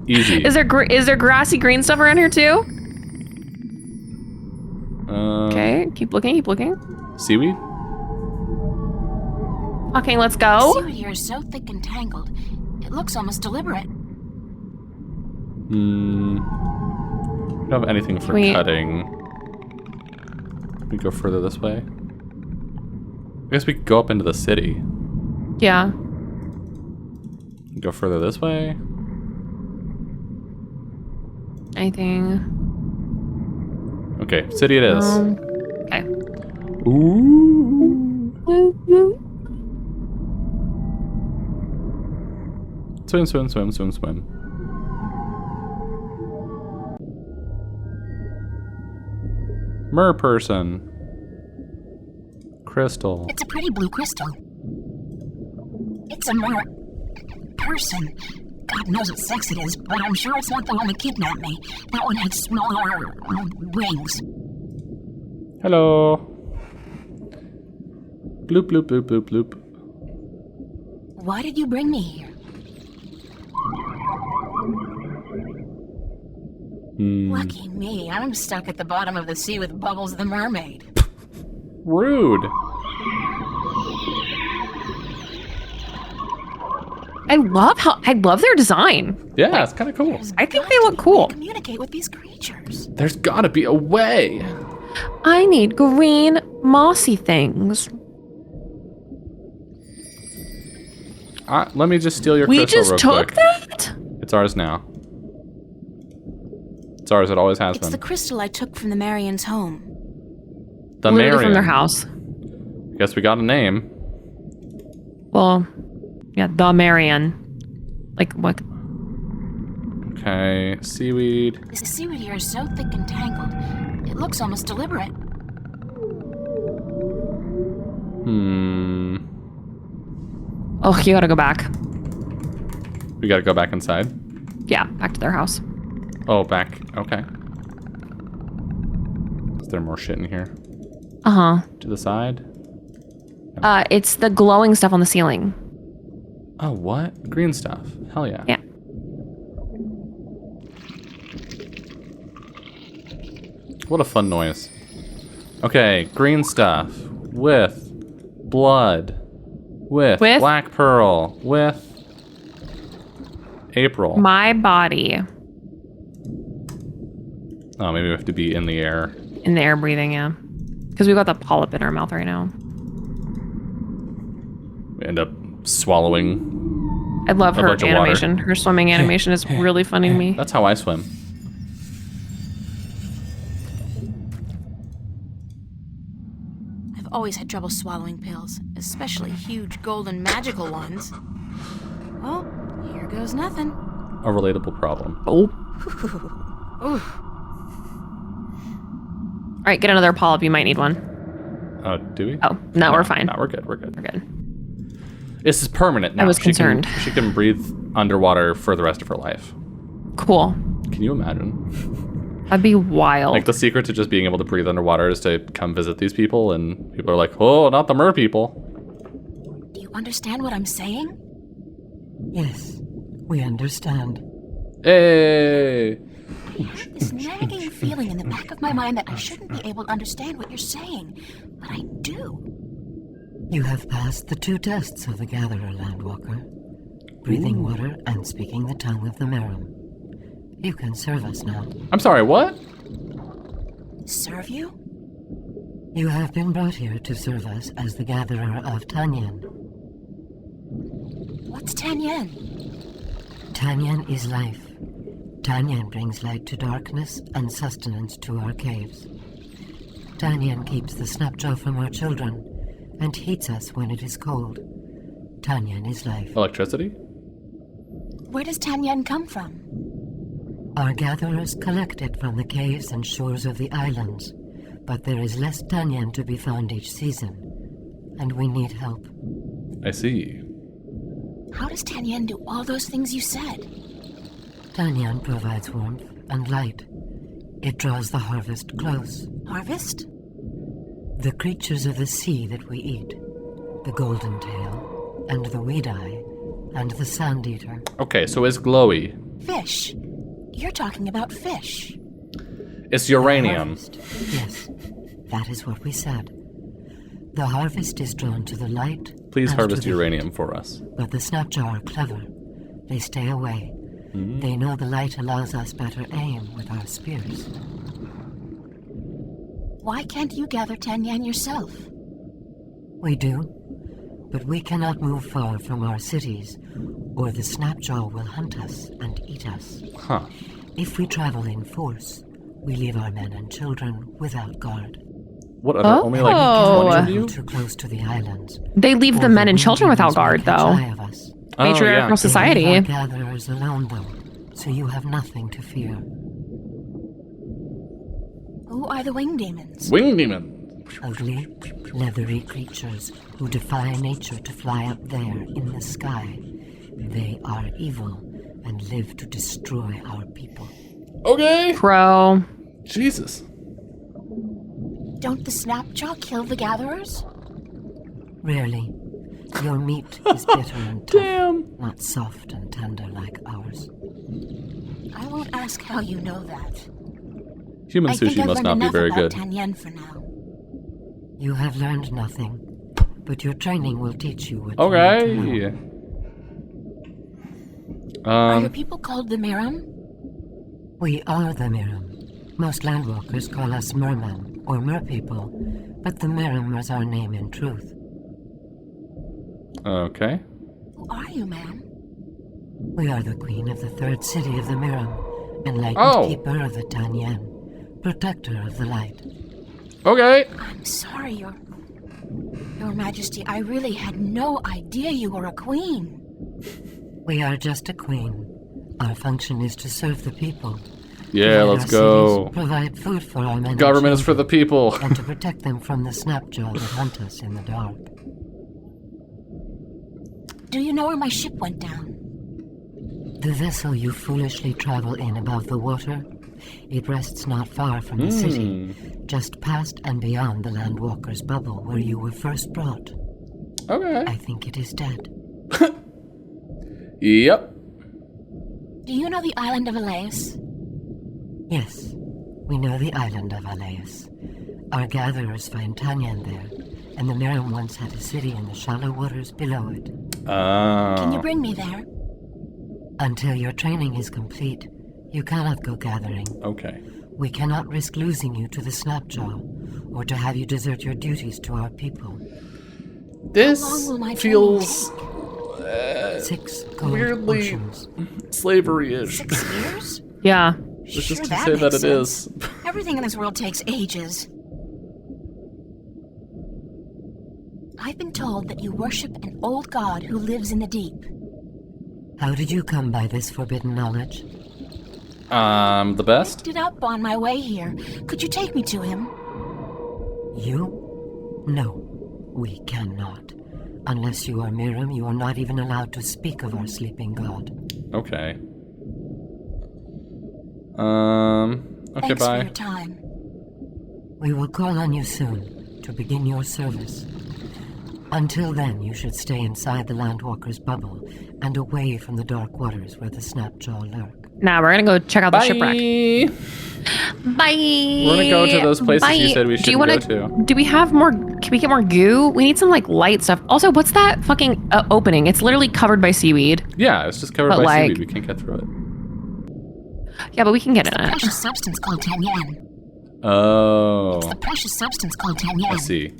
Easy. Is there grassy green stuff around here too? Okay, keep looking. Seaweed? Okay, let's go. The seaweed here is so thick and tangled, it looks almost deliberate. We don't have anything for cutting. We go further this way. I guess we could go up into the city. Yeah. Go further this way. Anything? Okay, city it is. Okay. Ooh. Swim. Merperson. Crystal. It's a pretty blue crystal. It's a person. God knows what sex it is, but I'm sure it's not the one that kidnapped me. That one had smaller wings. Hello. Bloop, bloop, bloop, bloop, bloop. Why did you bring me here? Lucky me, I'm stuck at the bottom of the sea with Bubbles the mermaid. Rude. I love their design. Yeah, it's kind of cool. I think they look cool. Communicate with these creatures. There's gotta be a way. I need green mossy things. Let me just steal your crystal real quick. We just took that? It's ours now. It's ours. It always has been. It's the crystal I took from the Marian's home. The Literally Marian. from their house. Guess we got a name. Well, yeah, the Marian. Like what? Okay, seaweed. This seaweed here is so thick and tangled, it looks almost deliberate. Oh, you gotta go back. We gotta go back inside. Yeah, back to their house. Oh, back. Okay. Is there more shit in here? Uh-huh. To the side? It's the glowing stuff on the ceiling. Oh, what? Green stuff. Hell yeah. Yeah. What a fun noise. Okay, green stuff. With blood. With black pearl. With April. My body. Oh, maybe we have to be in the air. In the air breathing, yeah. Because we've got the polyp in our mouth right now. We end up swallowing. I love her animation. Her swimming animation is really funny to me. That's how I swim. I've always had trouble swallowing pills, especially huge golden magical ones. Well, here goes nothing. A relatable problem. Oh. All right, get another polyp. You might need one. Oh, do we? Oh, no, we're fine. No, we're good. We're good. We're good. This is permanent now. I was concerned. She can breathe underwater for the rest of her life. Cool. Can you imagine? That'd be wild. Like, the secret to just being able to breathe underwater is to come visit these people, and people are like, oh, not the mer people. Do you understand what I'm saying? Yes, we understand. Hey! I have this nagging feeling in the back of my mind that I shouldn't be able to understand what you're saying, but I do. You have passed the 2 tests of the Gatherer, Landwalker. Breathing water and speaking the tongue of the Merum. You can serve us now. I'm sorry, what? Serve you? You have been brought here to serve us as the Gatherer of Tanyan. What's Tanyan? Tanyan is life. Tanyan brings light to darkness and sustenance to our caves. Tanyan keeps the snapjaw from our children and heats us when it is cold. Tanyan is life. Electricity? Where does Tanyan come from? Our gatherers collect it from the caves and shores of the islands, but there is less Tanyan to be found each season, and we need help. I see. How does Tanyan do all those things you said? Tanyan provides warmth and light. It draws the harvest close. Harvest? The creatures of the sea that we eat. The golden tail, and the weed-eye, and the sand eater. Okay, so it's glowy. Fish. You're talking about fish. It's uranium. Yes, that is what we said. The harvest is drawn to the light. Please harvest uranium for us. But the snapjaw are clever. They stay away. They know the light allows us better aim with our spears. Why can't you gather Tanyan yourself? We do, but we cannot move far from our cities, or the snapjaw will hunt us and eat us. Huh. If we travel in force, we leave our men and children without guard. What, are there only like 20 of you? Too close to the islands. They leave the men and children without guard, though. Matriarchal society. Our gatherers alone, though, so you have nothing to fear. Who are the wing demons? Wing demons. Ugly, leathery creatures who defy nature to fly up there in the sky. They are evil and live to destroy our people. Okay. Pro. Jesus. Don't the snapjaw kill the gatherers? Rarely. Your meat is bitter and tough, Damn. not soft and tender like ours. I won't ask how you know that. Human sushi must not be very good. Tanyan for now. You have learned nothing, but your training will teach you what Okay. you need to know. Are your people called the Merum? We are the Merum. Most landwalkers call us mermen or merpeople, but the Merum is our name in truth. Okay. Who are you, ma'am? We are the queen of the 3rd city of the Merum, enlightened keeper of the Tanyan, protector of the light. Okay. I'm sorry, Your Majesty. I really had no idea you were a queen. We are just a queen. Our function is to serve the people. Yeah, let's go. Provide food for our men. Government is for the people. And to protect them from the snapjaw that hunt us in the dark. Do you know where my ship went down? The vessel you foolishly travel in above the water, it rests not far from the city, just past and beyond the Landwalker's bubble where you were first brought. Okay. I think it is dead. Yep. Do you know the island of Elias? Yes, we know the island of Elias. Our gatherers find Tanyan there, and the Miram once had a city in the shallow waters below it. Can you bring me there? Until your training is complete, you cannot go gathering. Okay. We cannot risk losing you to the Snapjaw, or to have you desert your duties to our people. This How long will my feels 6 gold weirdly oceans. slavery-ish. 6 years? Yeah. It's Sure, just to that say that makes it is. sense. Everything in this world takes ages. I've been told that you worship an old god who lives in the deep. How did you come by this forbidden knowledge? The best? Picked it up on my way here. Could you take me to him? You? No, we cannot. Unless you are Miram, you are not even allowed to speak of our sleeping god. Okay. Okay, Thanks bye. for your time. We will call on you soon to begin your service. Until then, you should stay inside the Landwalker's bubble and away from the dark waters where the Snapjaw lurk. Now we're gonna go check out the shipwreck. Bye. We're gonna go to those places you said we should go to. Do we have more? Can we get more goo? We need some like light stuff. Also, what's that fucking opening? It's literally covered by seaweed. Yeah, it's just covered But, by like- seaweed. We can't get through it. Yeah, but we can get in it. Precious substance called Tanyan. Oh, The precious substance called I Tanyan. see.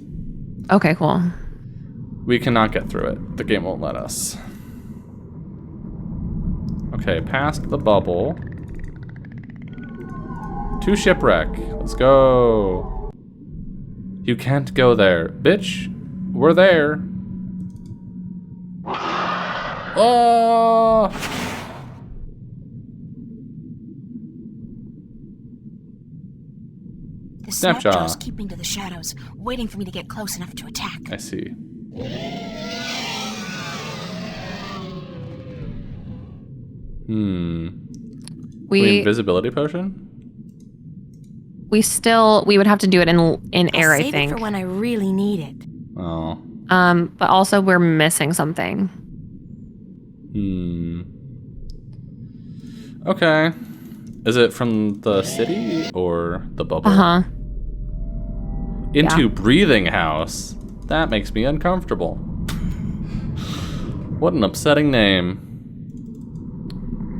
Okay, cool. We cannot get through it. The game won't let us. Okay, past the bubble. To shipwreck. Let's go. You can't go there. Bitch, we're there. Oh! The Snapjaw. Snapjaw's keeping to the shadows, waiting for me to get close enough to attack. I see. We Invisibility potion? we would have to do it in air, I'll I save think. it for when I really need it. Oh. But also we're missing something. Okay. Is it from the city or the bubble? Uh-huh. Into Yeah. breathing house. That makes me uncomfortable. What an upsetting name.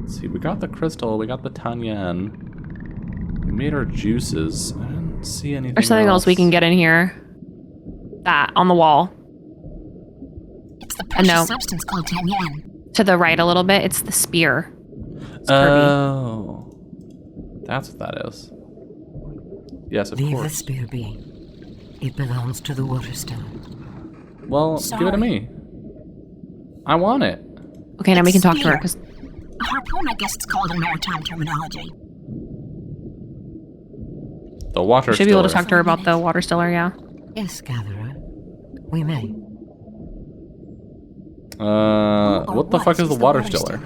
Let's see, we got the crystal, we got the Tanyan. We made our juices. I didn't see anything There's something else we can get in here. That on the wall. It's the precious no. substance called Tanyan. To the right a little bit, it's the spear. It's Kirby. Oh. That's what that is. Yes, of Leave the course. spear be. It belongs to the Waterstone. Well, give it to me. I want it. Okay, now we can talk to her Spear. because A harpoon, I guess it's called in maritime terminology. The water we should be able to stiller. talk to her about the water stiller, yeah. Yes, Gatherer. We may. What the fuck is the water stiller?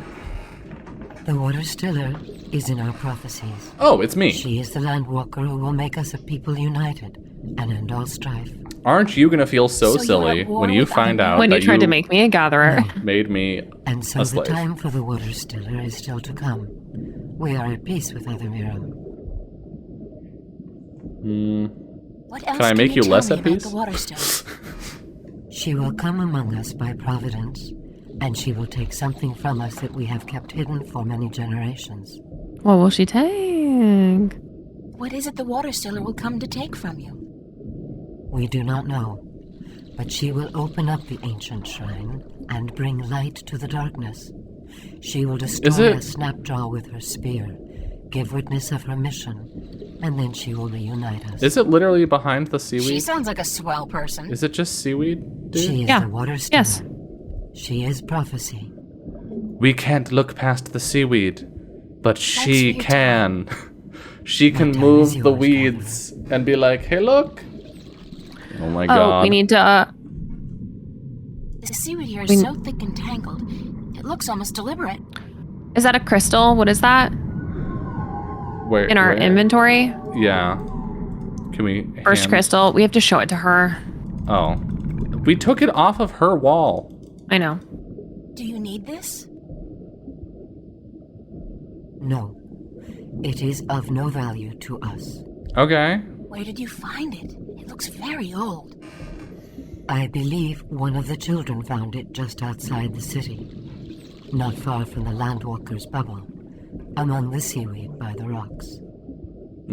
The Water Stiller is in our prophecies. Oh, it's me. She is the Landwalker who will make us a people united and end all strife. Aren't you gonna feel so So you're silly at war when you with find other out When that you tried to make me a gatherer. made me And so a the slave? time for the Water Stiller is still to come. We are at peace with other Miram. What else Can I make you tell less me at about peace? The water stone? She will come among us by providence, and she will take something from us that we have kept hidden for many generations. What will she take? What is it the water stiller will come to take from you? We do not know, but she will open up the ancient shrine and bring light to the darkness. She will destroy it- a Snapjaw with her spear, give witness of her mission, and then she will reunite us. Is it literally behind the She seaweed? sounds like a swell person. Is it just seaweed, dude? She is Yeah. the Water Stiller. Yes. She is prophecy. We can't look past the seaweed, but she for your can. She can time move is the yours, weeds and be like, "Hey, look!" Oh my Oh, god! we need to. The seaweed here is so thick and tangled, it looks almost deliberate. Is that a crystal? What is that? Where in our inventory? Yeah. Can we? First crystal. We have to show it to her. Oh. We took it off of her wall. I know. Do you need this? No. It is of no value to us. Okay. Where did you find it? It looks very old. I believe one of the children found it just outside the city, not far from the Landwalker's bubble, among the seaweed by the rocks.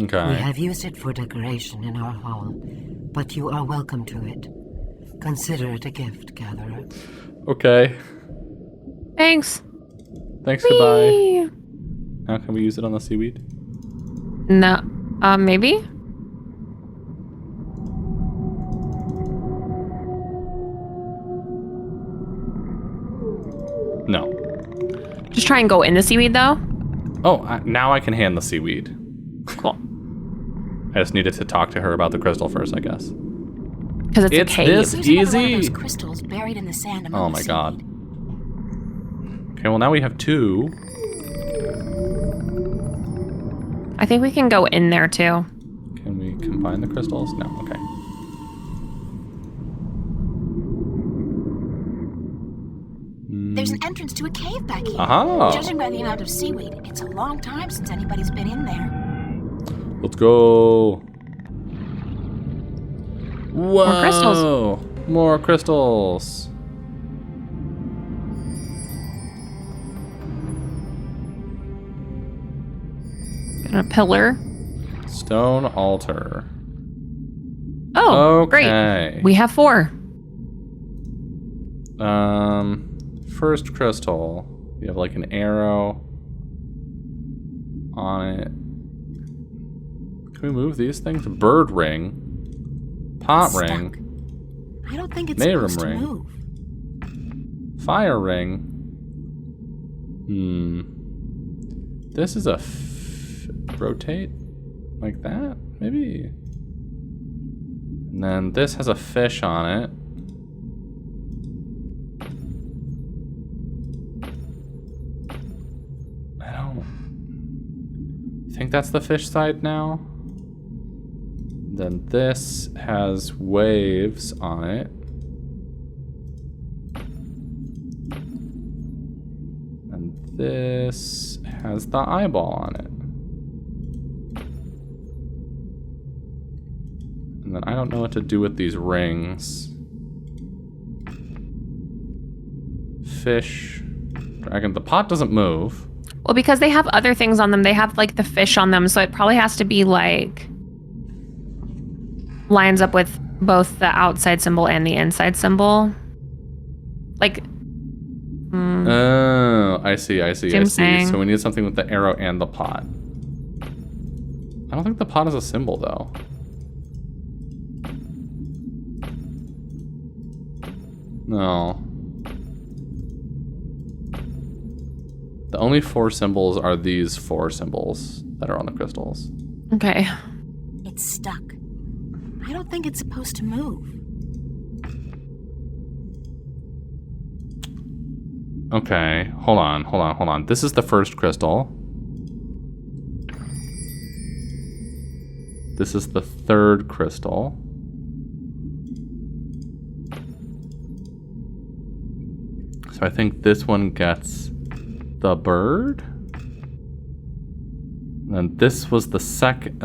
Okay. We have used it for decoration in our hall, but you are welcome to it. Consider it a gift, Gatherer. Okay. Thanks. Thanks, Whee! goodbye. Now can we use it on the seaweed? No. Maybe? No. Just try and go in the seaweed, though. Oh, now I can hand the seaweed. Cool. I just needed to talk to her about the crystal first, I guess. Because it's a cave. This There's another one of easy. those crystals buried in the sand among Oh the my seaweed. god. Okay, well now we have 2. I think we can go in there, too. Can we combine the crystals? No, okay. There's an entrance to a cave back here. Aha! Judging by the amount of seaweed, it's a long time since anybody's been in there. Let's go. Whoa! More crystals. More crystals. And a pillar. Stone altar. Oh, Okay. great. We have 4. First crystal. We have like an arrow on it. Can we move these things? Bird ring. Pot It's ring. stuck. I don't think it's Mayrum supposed ring. to move. Fire ring. This is a rotate like that, maybe. And then this has a fish on it. I don't think that's the fish side now. Then this has waves on it. This has the eyeball on it. And then I don't know what to do with these rings. Fish. Dragon. The pot doesn't move. Well, because they have other things on them. They have, like, the fish on them, so it probably has to be, like, lines up with both the outside symbol and the inside symbol. Like... Oh, I see. Saying. So we need something with the arrow and the pot. I don't think the pot is a symbol, though. No. The only 4 symbols are these 4 symbols that are on the crystals. Okay. It's stuck. I don't think it's supposed to move. Okay, hold on. This is the first crystal. This is the third crystal. So I think this one gets the bird. And this was the second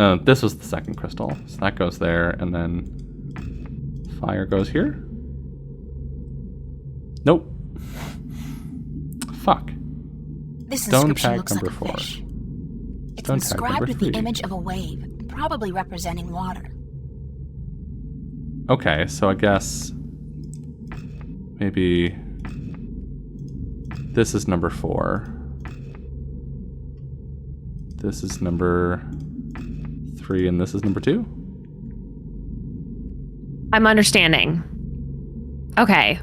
crystal. So that goes there, and then fire goes here. Nope. Fuck. This Stone inscription tag looks number like a 4. fish. It's Stone tag inscribed number with 3. the image of a wave, probably representing water. Okay, so I guess maybe this is number 4. This is number 3, and this is number 2? I'm understanding. Okay.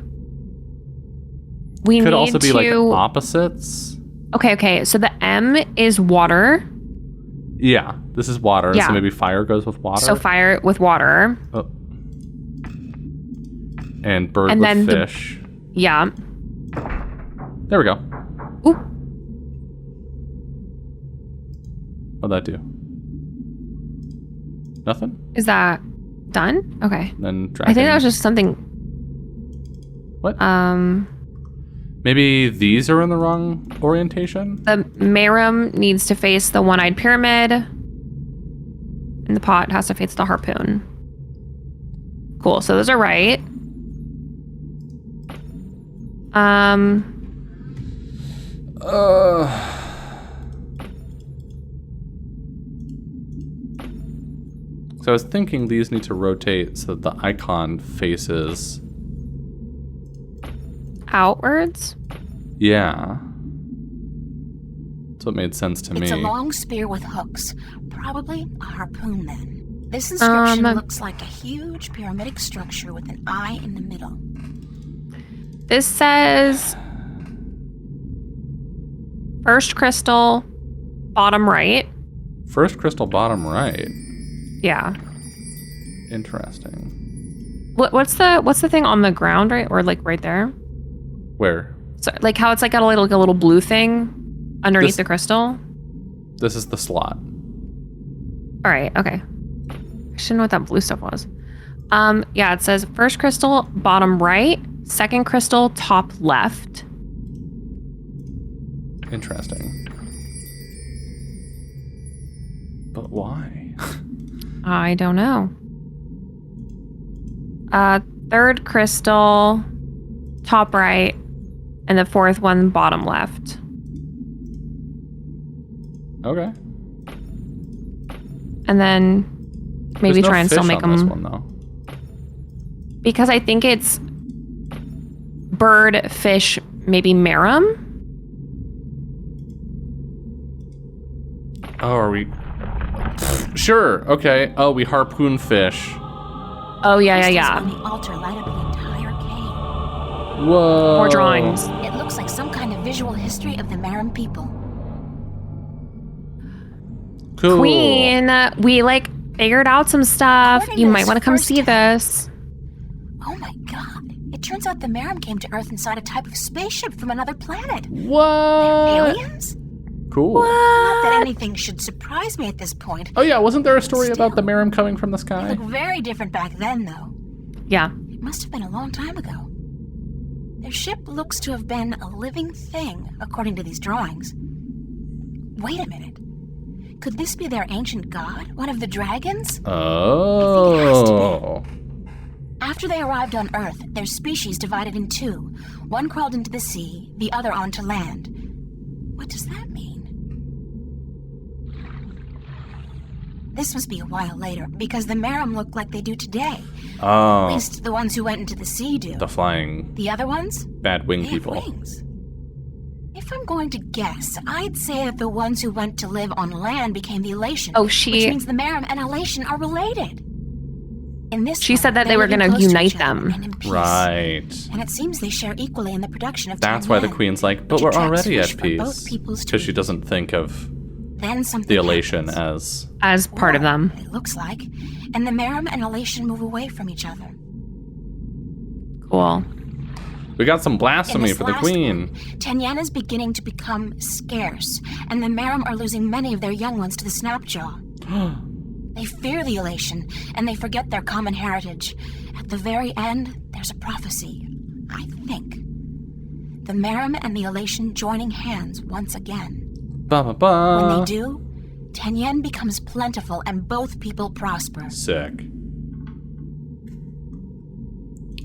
We Could need also be to... like opposites. Okay. So the M is water. Yeah, this is water. Yeah. So maybe fire goes with water. So fire with water. Oh. And bird And with then fish. Yeah. There we go. Ooh. What'd that do? Nothing? Is that done? Okay. Then dragon. I think that was just something. What? Maybe these are in the wrong orientation? The Merum needs to face the one-eyed pyramid. And the pot has to face the harpoon. Cool, so those are right. So I was thinking these need to rotate so that the icon faces outwards? Yeah. That's what made sense to me. It's a long spear with hooks. Probably a harpoon then. This inscription looks like a huge pyramidic structure with an eye in the middle. This says first crystal, bottom right. First crystal, bottom right. Yeah. Interesting. What's the thing on the ground, right? Or like right there? Where? So like how it's like got a little blue thing underneath the crystal? This is the slot. All right, okay. I should know what that blue stuff was. Yeah, it says first crystal, bottom right, second crystal, top left. Interesting. But why? I don't know. Third crystal, top right, and the fourth one, bottom left. Okay. And then maybe try and still make them. This one, though. Because I think it's bird, fish, maybe Merum. Oh, are we? Sure. Okay. Oh, we harpoon fish. Oh yeah. On the altar light up the entire cave. Whoa. More drawings. It looks like some kind of visual history of the Merum people. Cool. Queen, we like figured out some stuff. According You to might this want to come first see this. Oh my god. It turns out the Merum came to Earth inside a type of spaceship from another planet. What? They're aliens? Cool. Not that anything should surprise me at this point. Oh yeah, wasn't there a story about the Merum coming from the They sky? look very different back then, though. Yeah. It must have been a long time ago. Their ship looks to have been a living thing, according to these drawings. Wait a minute. Could this be their ancient god? One of the dragons? Oh. I think it has to be. After they arrived on Earth, their species divided in two. One crawled into the sea, the other onto land. What does that mean? This must be a while later, because the Merum look like they do today. Oh. At least the ones who went into the sea do. The flying The other ones? bad wing They people. have wings. If I'm going to guess, I'd say that the ones who went to live on land became the Elation. Oh, which means the Merum and Elation are related. In this She one, said that they they're were living gonna close to unite each other them. and in peace. Right. And it seems they share equally in the production of That's why the Tang queen's like, but which we're attracts already fish at from both peace. peoples Because she trees. doesn't think of Then something the elation happens. as Part of them. It looks like. And the Merum and Elation move away from each other. Cool. we got some In blasphemy this for the last queen. one, Tanyana is beginning to become scarce, and the Merum are losing many of their young ones to the Snapjaw. They fear the Elation, and they forget their common heritage. At the very end, there's a prophecy, I think. The Merum and the Elation joining hands once again. Ba ba ba. When they do, Tenyen becomes plentiful and both people prosper. Sick.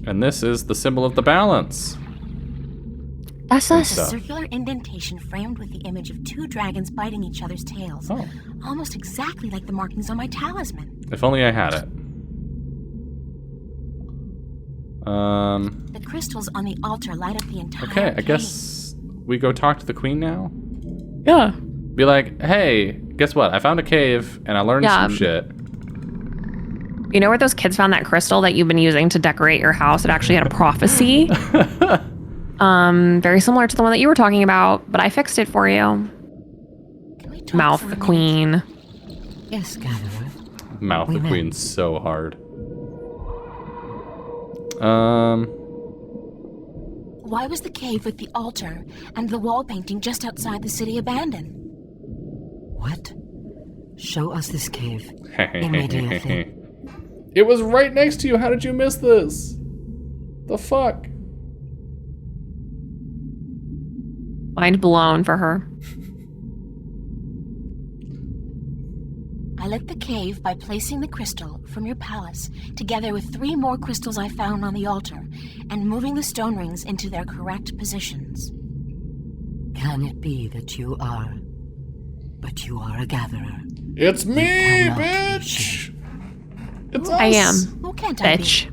And this is the symbol of the balance. That's And A us. stuff. circular indentation framed with the image of two dragons biting each other's tails. Oh. Almost exactly like the markings on my talisman. If only I had it. The crystals on the altar light up the entire Okay, I cave. guess we go talk to the queen now. Yeah. Be like, hey, guess what? I found a cave and I learned Yeah. some shit. You know where those kids found that crystal that you've been using to decorate your house? It actually had a prophecy. Very similar to the one that you were talking about, but I fixed it for you. Can we talk Mouth for a the minute? queen. Yes, gatherer. Mouth the We queen met. so hard. Why was the cave with the altar and the wall painting just outside the city abandoned? What? Show us this cave immediately. It was right next to you. How did you miss this? The fuck? Mind blown for her. I lit the cave by placing the crystal from your palace together with 3 more crystals I found on the altar and moving the stone rings into their correct positions. Can it be that you are... But you are a gatherer. It's me, bitch! It's us! I am. Who can't I Bitch.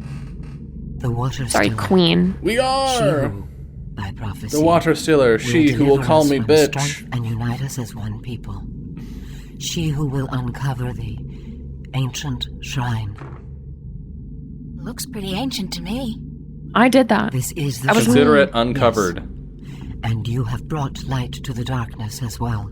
The water Sorry, stealer. queen. We She are! who, by prophecy, The water stealer, she who will deliver call us me from bitch. strife and unite us as one people. She who will uncover the ancient shrine. Looks pretty ancient to me. I did that. This is the I was- shrine. Consider it uncovered. Yes. And you have brought light to the darkness as well.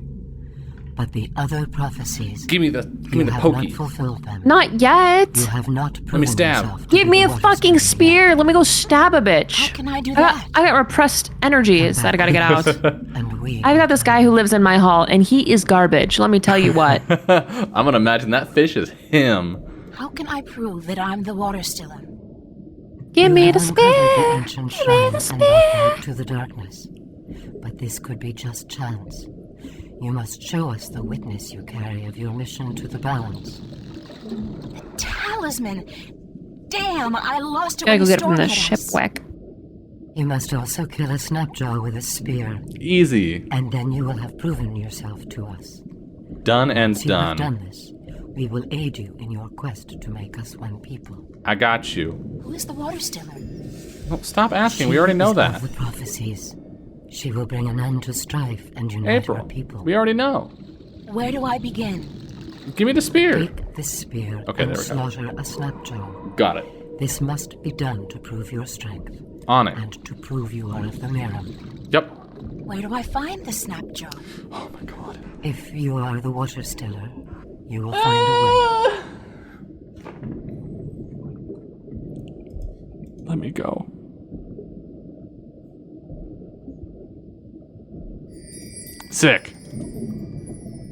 But the other prophecies, Give me the you have pokey. not fulfilled them. Not yet. You have not proven me stab. yourself to Give be me the a water fucking stealer spear. Let me go stab a bitch. How can I do that? I got repressed energies that I gotta get out. yet. And we I've got this guy who lives in my hall, and he is garbage. Let me tell you what. I'm gonna imagine that fish is him. How can I prove that I'm the water stealer? Give me the have uncovered the spear. ancient Give me shrine the and spear. brought light to the darkness. But this could be just chance. You must show us the witness you carry of your mission to the balance. Talisman! Damn, I lost it Gotta when go the get it from storm the hit us. shipwreck. You must also kill a snapjaw with a spear, Easy. and then you will have proven yourself to us. Done and Once you have done. done this, we will aid you in your quest to make us one people. I got you. Who is the water stealer? Well, stop asking. We already know She is that. of the prophecies. She will bring an end to strife and unite our April. people. We already know. Where do I begin? Give me the spear. Take this spear Okay, and there we go. slaughter a snapjaw. Got it. This must be done to prove your strength On it. and to prove you are of the Miram. Yep. Where do I find the snapjaw? Oh my god. If you are the water stealer, you will find a way. Let me go. Sick.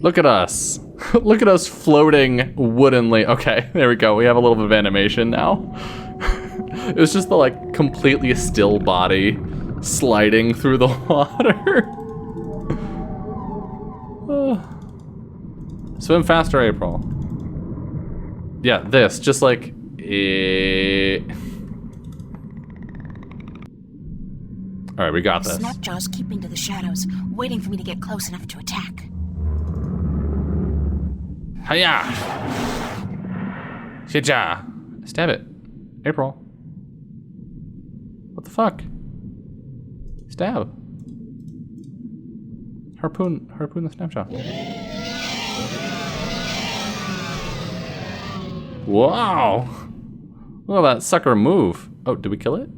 Look at us. Look at us floating woodenly. Okay, there we go. We have a little bit of animation now. It was just the like completely still body sliding through the water. Swim faster, April. Yeah, this. Just like... Alright, we got this. Snapjaw's keeping to the shadows, waiting for me to get close enough to attack. Hiya! Shija! Stab it. April. What the fuck? Stab. Harpoon the snapshot. Wow! Look at that sucker move. Oh, did we kill it?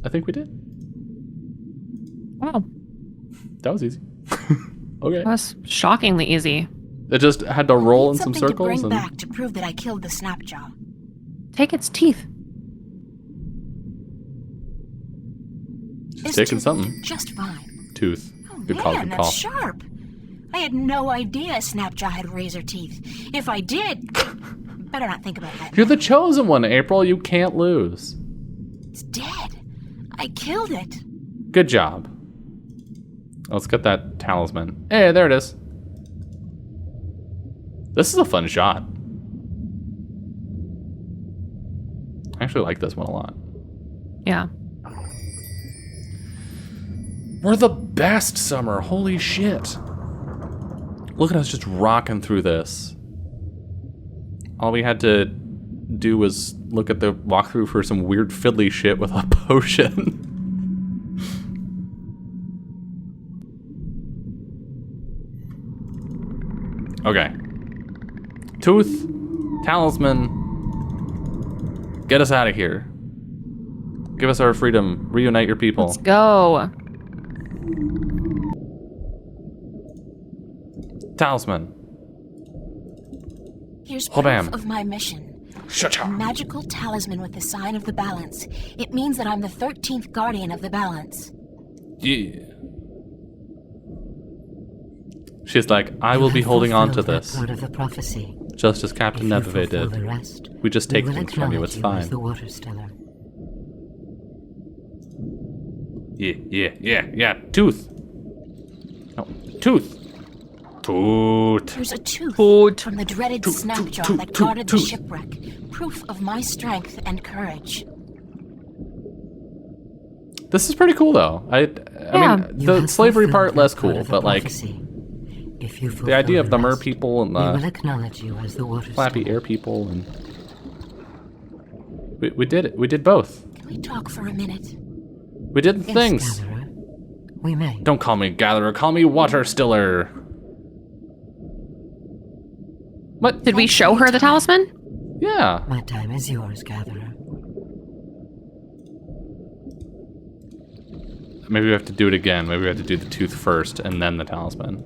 I think we did. Wow. That was easy. Okay. That was shockingly easy. It just had to roll in some Something to circles bring and back to prove that I killed the snapjaw. Take its teeth. just This taking tooth something. Just fine. Tooth. Oh Good call, man, good that's call. sharp. I had no idea Snapjaw had razor teeth. If I did, better not think about that. You're the chosen one, April. You can't lose. It's dead. I killed it. Good job. Let's get that talisman. Hey, there it is. This is a fun shot. I actually like this one a lot. Yeah. We're the best, Summer. Holy shit. Look at us just rocking through this. All we had to do was look at the walkthrough for some weird fiddly shit with a potion. Okay. Tooth, talisman. Get us out of here. Give us our freedom. Reunite your people. Let's go. Talisman. Here's Oh, proof bam. of my mission. Shut A up. magical talisman with the sign of the balance. It means that I'm the 13th guardian of the balance. Yeah. She's like, I will be holding on to this. Part of the prophecy. Just as Captain Nebeve did. The rest, we just take things from you, it's fine. The water stiller. Yeah. Tooth. No, tooth. There's a tooth from the dreaded snapjaw that guarded the shipwreck. Proof of my strength and courage. This is pretty cool, though. I mean, the slavery part less cool, but like the idea of the mer people and the flappy air people, and we did it. We did both. Can we talk for a minute? We did things. Gatherer. We may. Don't call me Gatherer. Call me Water Stiller. What? Did we show her the talisman? Yeah. My time is yours, Gatherer. Maybe we have to do it again. Maybe we have to do the tooth first and then the talisman.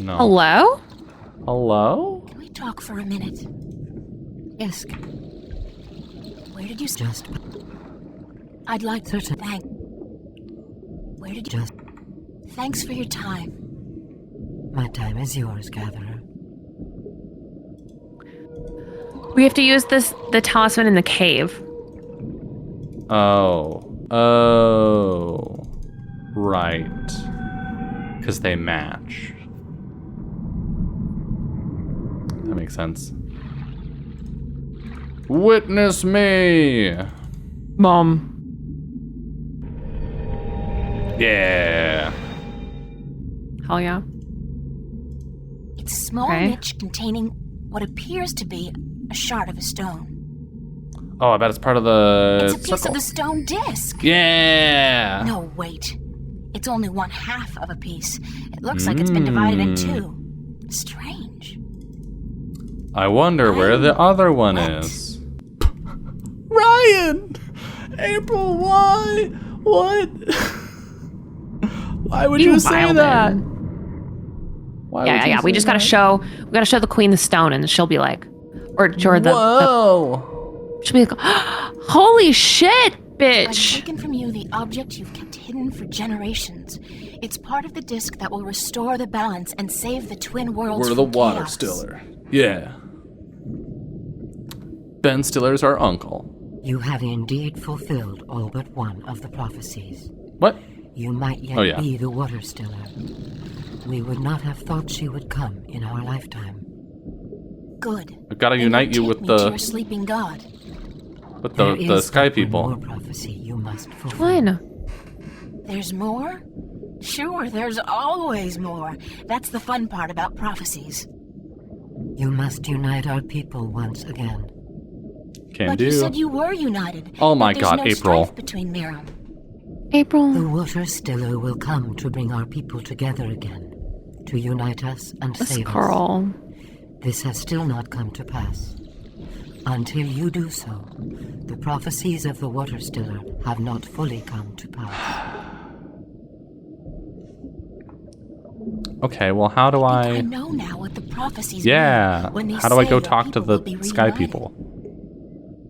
No. Hello? Hello? Can we talk for a minute? Yes. Where did you just? I'd like to Certain. thank. Where did you? Just. Thanks for your time. My time is yours, Gatherer. We have to use the talisman in the cave. Oh. Right. Because they match. That makes sense. Witness me! Mom. Yeah. Hell yeah. It's a small niche containing what appears to be a shard of a stone. Oh, I bet it's part of the It's a piece circle. of the stone disc. Yeah. No, wait. It's only 1/2 of a piece. It looks like it's been divided in two. Strange. I wonder where the other one is. Ryan! April, why? What? Why would you say that? Why Yeah. We just gotta show the queen the stone, and she'll be like, or she'll be like, holy shit, bitch! I've taken from you the object you've kept hidden for generations. It's part of the disc that will restore the balance and save the twin worlds We're the from Water chaos. Stiller. Yeah. Ben Stiller's our uncle. You have indeed fulfilled all but one of the prophecies. What? You might yet be the Water Stiller. We would not have thought she would come in our lifetime. Good. I've got to unite you with to your sleeping god. With the sky people. More prophecy you must fulfill. One. There's more? Sure, there's always more. That's the fun part about prophecies. You must unite our people once again. But you said you were united. Oh my God, God, April. Between Miram. April. The Water Stiller will come to bring our people together again, to unite us and save us. This has still not come to pass. Until you do so, the prophecies of the Water Stiller have not fully come to pass. Okay, well, how do I know now what the prophecies mean when they how do I go say talk to the sky reunited. people?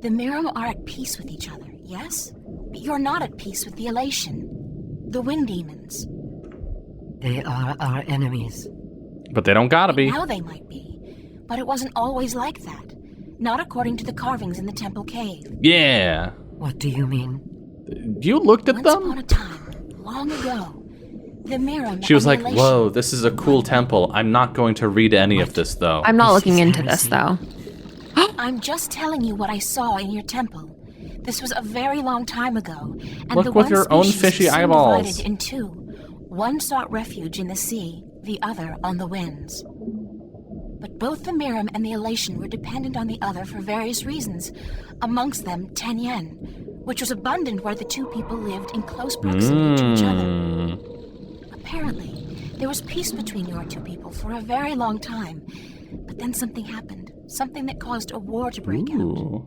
The Miram are at peace with each other, yes? But you're not at peace with the Elation. The Wind Demons. They are our enemies. But they don't gotta be. Now they might be. But it wasn't always like that. Not according to the carvings in the temple cave. Yeah. What do you mean? You looked at Once them? upon a time, long ago, the Miram. She was like, Elation whoa, this is a cool temple. I'm not going to read any of this, though. I'm not looking into this, though. I'm just telling you what I saw in your temple. This was a very long time ago, and Look the with one your own species fishy soon eyeballs. divided in two. One sought refuge in the sea, the other on the winds. But both the Miram and the Elation were dependent on the other for various reasons, amongst them Tenyen, which was abundant where the two people lived in close proximity to each other. Apparently, there was peace between your two people for a very long time, but then something happened, something that caused a war to break out.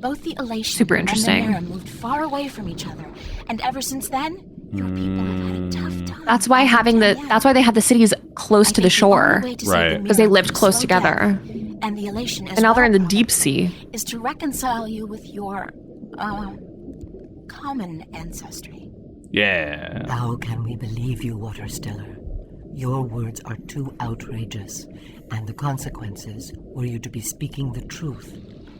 Both the Elation and the Miram moved far away from each other, and ever since then, your people have had a tough time. That's why they had the cities close to the shore, right? Because they lived close together. And the Elation, and now they're in the deep sea. Is to reconcile you with your common ancestry. Yeah. How can we believe you, Water Stiller? Your words are too outrageous, and the consequences, were you to be speaking the truth,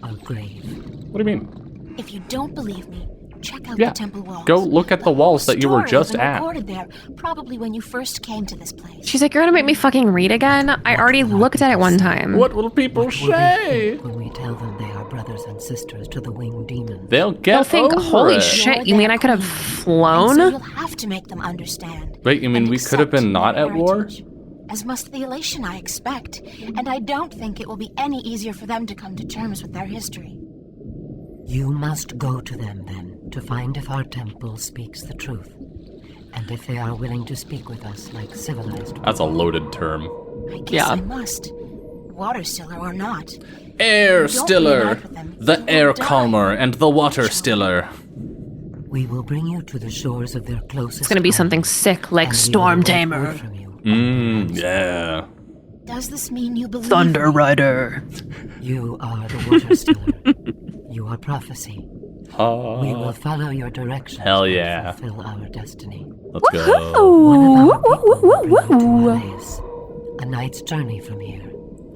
are grave. What do you mean? If you don't believe me, check out the temple walls. Go look at the walls that you were just at. Recorded there, probably when you first came to this place. She's like, you're gonna make me fucking read again? I already looked at it one time. What will people say? When we tell them they are brothers and sisters to the winged demon, They'll think, over holy it. shit, you mean I could have flown? So you'll have to make them understand. Wait, you mean we could have been not at war? As must the elation, I expect. And I don't think it will be any easier for them to come to terms with their history. you must go to them then, to find if our temple speaks the truth, and if they are willing to speak with us like civilized people. That's a loaded term. I guess I must. Water stiller or not. Air stiller, the air calmer, and the water stiller. We will bring you to the shores of their closest. It's gonna be something sick like Storm Tamer. Yeah. Does this mean you believe Thunder Rider. You are the water stiller. You are prophecy. We will follow your directions. Hell yeah. And fulfill our destiny. Let's go. One of our people will bring you to Anarisis, a night's journey from here.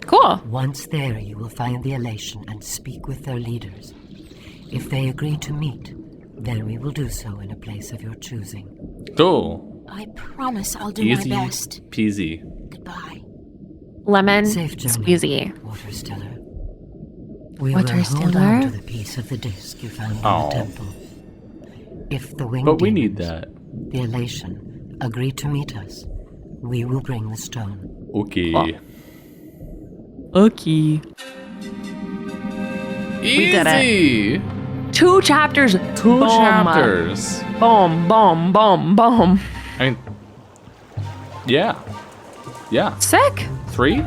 Cool. Once there, you will find the elation and speak with their leaders. If they agree to meet, then we will do so in a place of your choosing. Cool. I promise I'll do Easy my best. peasy. Goodbye. Lemon. Safe journey, Squeezy. Water Stiller. We Water will hold Stiller? on to the piece of the disc you found in the temple. If the winged But we need demons, that. the elation, agree to meet us, we will bring the stone. Okay. Oh. Okay. Easy. did it. 2 chapters. Two Boom. chapters. Boom, boom, boom, boom. I mean, yeah. Yeah. Sick. 3?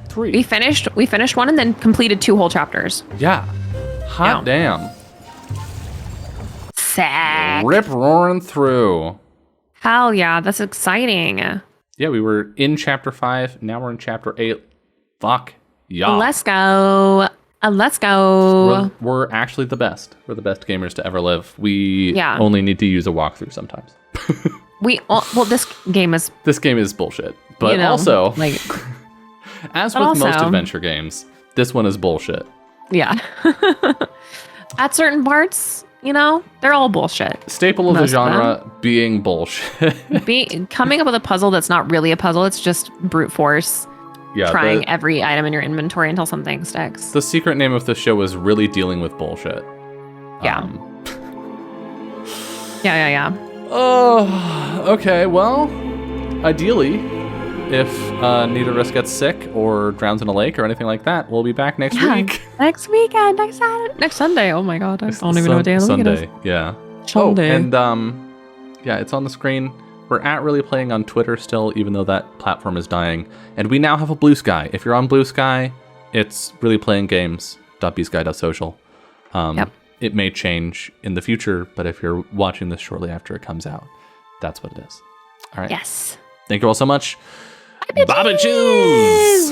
3. We finished one and then completed 2 whole chapters. Yeah. Hot damn. Sick. Rip roaring through. Hell yeah, that's exciting. Yeah, we were in chapter 5. Now we're in chapter 8. Fuck yeah. Let's go. Let's go. We're actually the best. We're the best gamers to ever live. We Yeah. only need to use a walkthrough sometimes. This game is, This game is bullshit. But you know, also, like, as but with most also- adventure games, this one is bullshit. yeah. At certain parts, you know, they're all bullshit. Staple of the Most of genre being bullshit. Coming up with a puzzle that's not really a puzzle, it's just brute force. Yeah, Trying every item in your inventory until something sticks. the secret name of the show is really dealing with bullshit. Yeah. Yeah. Oh, okay. Well, ideally, if neither of us gets sick or drowns in a lake or anything like that, we'll be back next week. Next weekend, next Saturday, next Sunday. Oh my god, I don't even know what day of the week it is. Sunday, yeah. Sunday. Oh, and yeah, it's on the screen. We're at Really Playing on Twitter still, even though that platform is dying. And we now have a Blue Sky. If you're on Blue Sky, it's reallyplayinggames.bsky.social. Yep. It may change in the future, but if you're watching this shortly after it comes out, that's what it is. All right. Yes. Thank you all so much. Bye, Chews!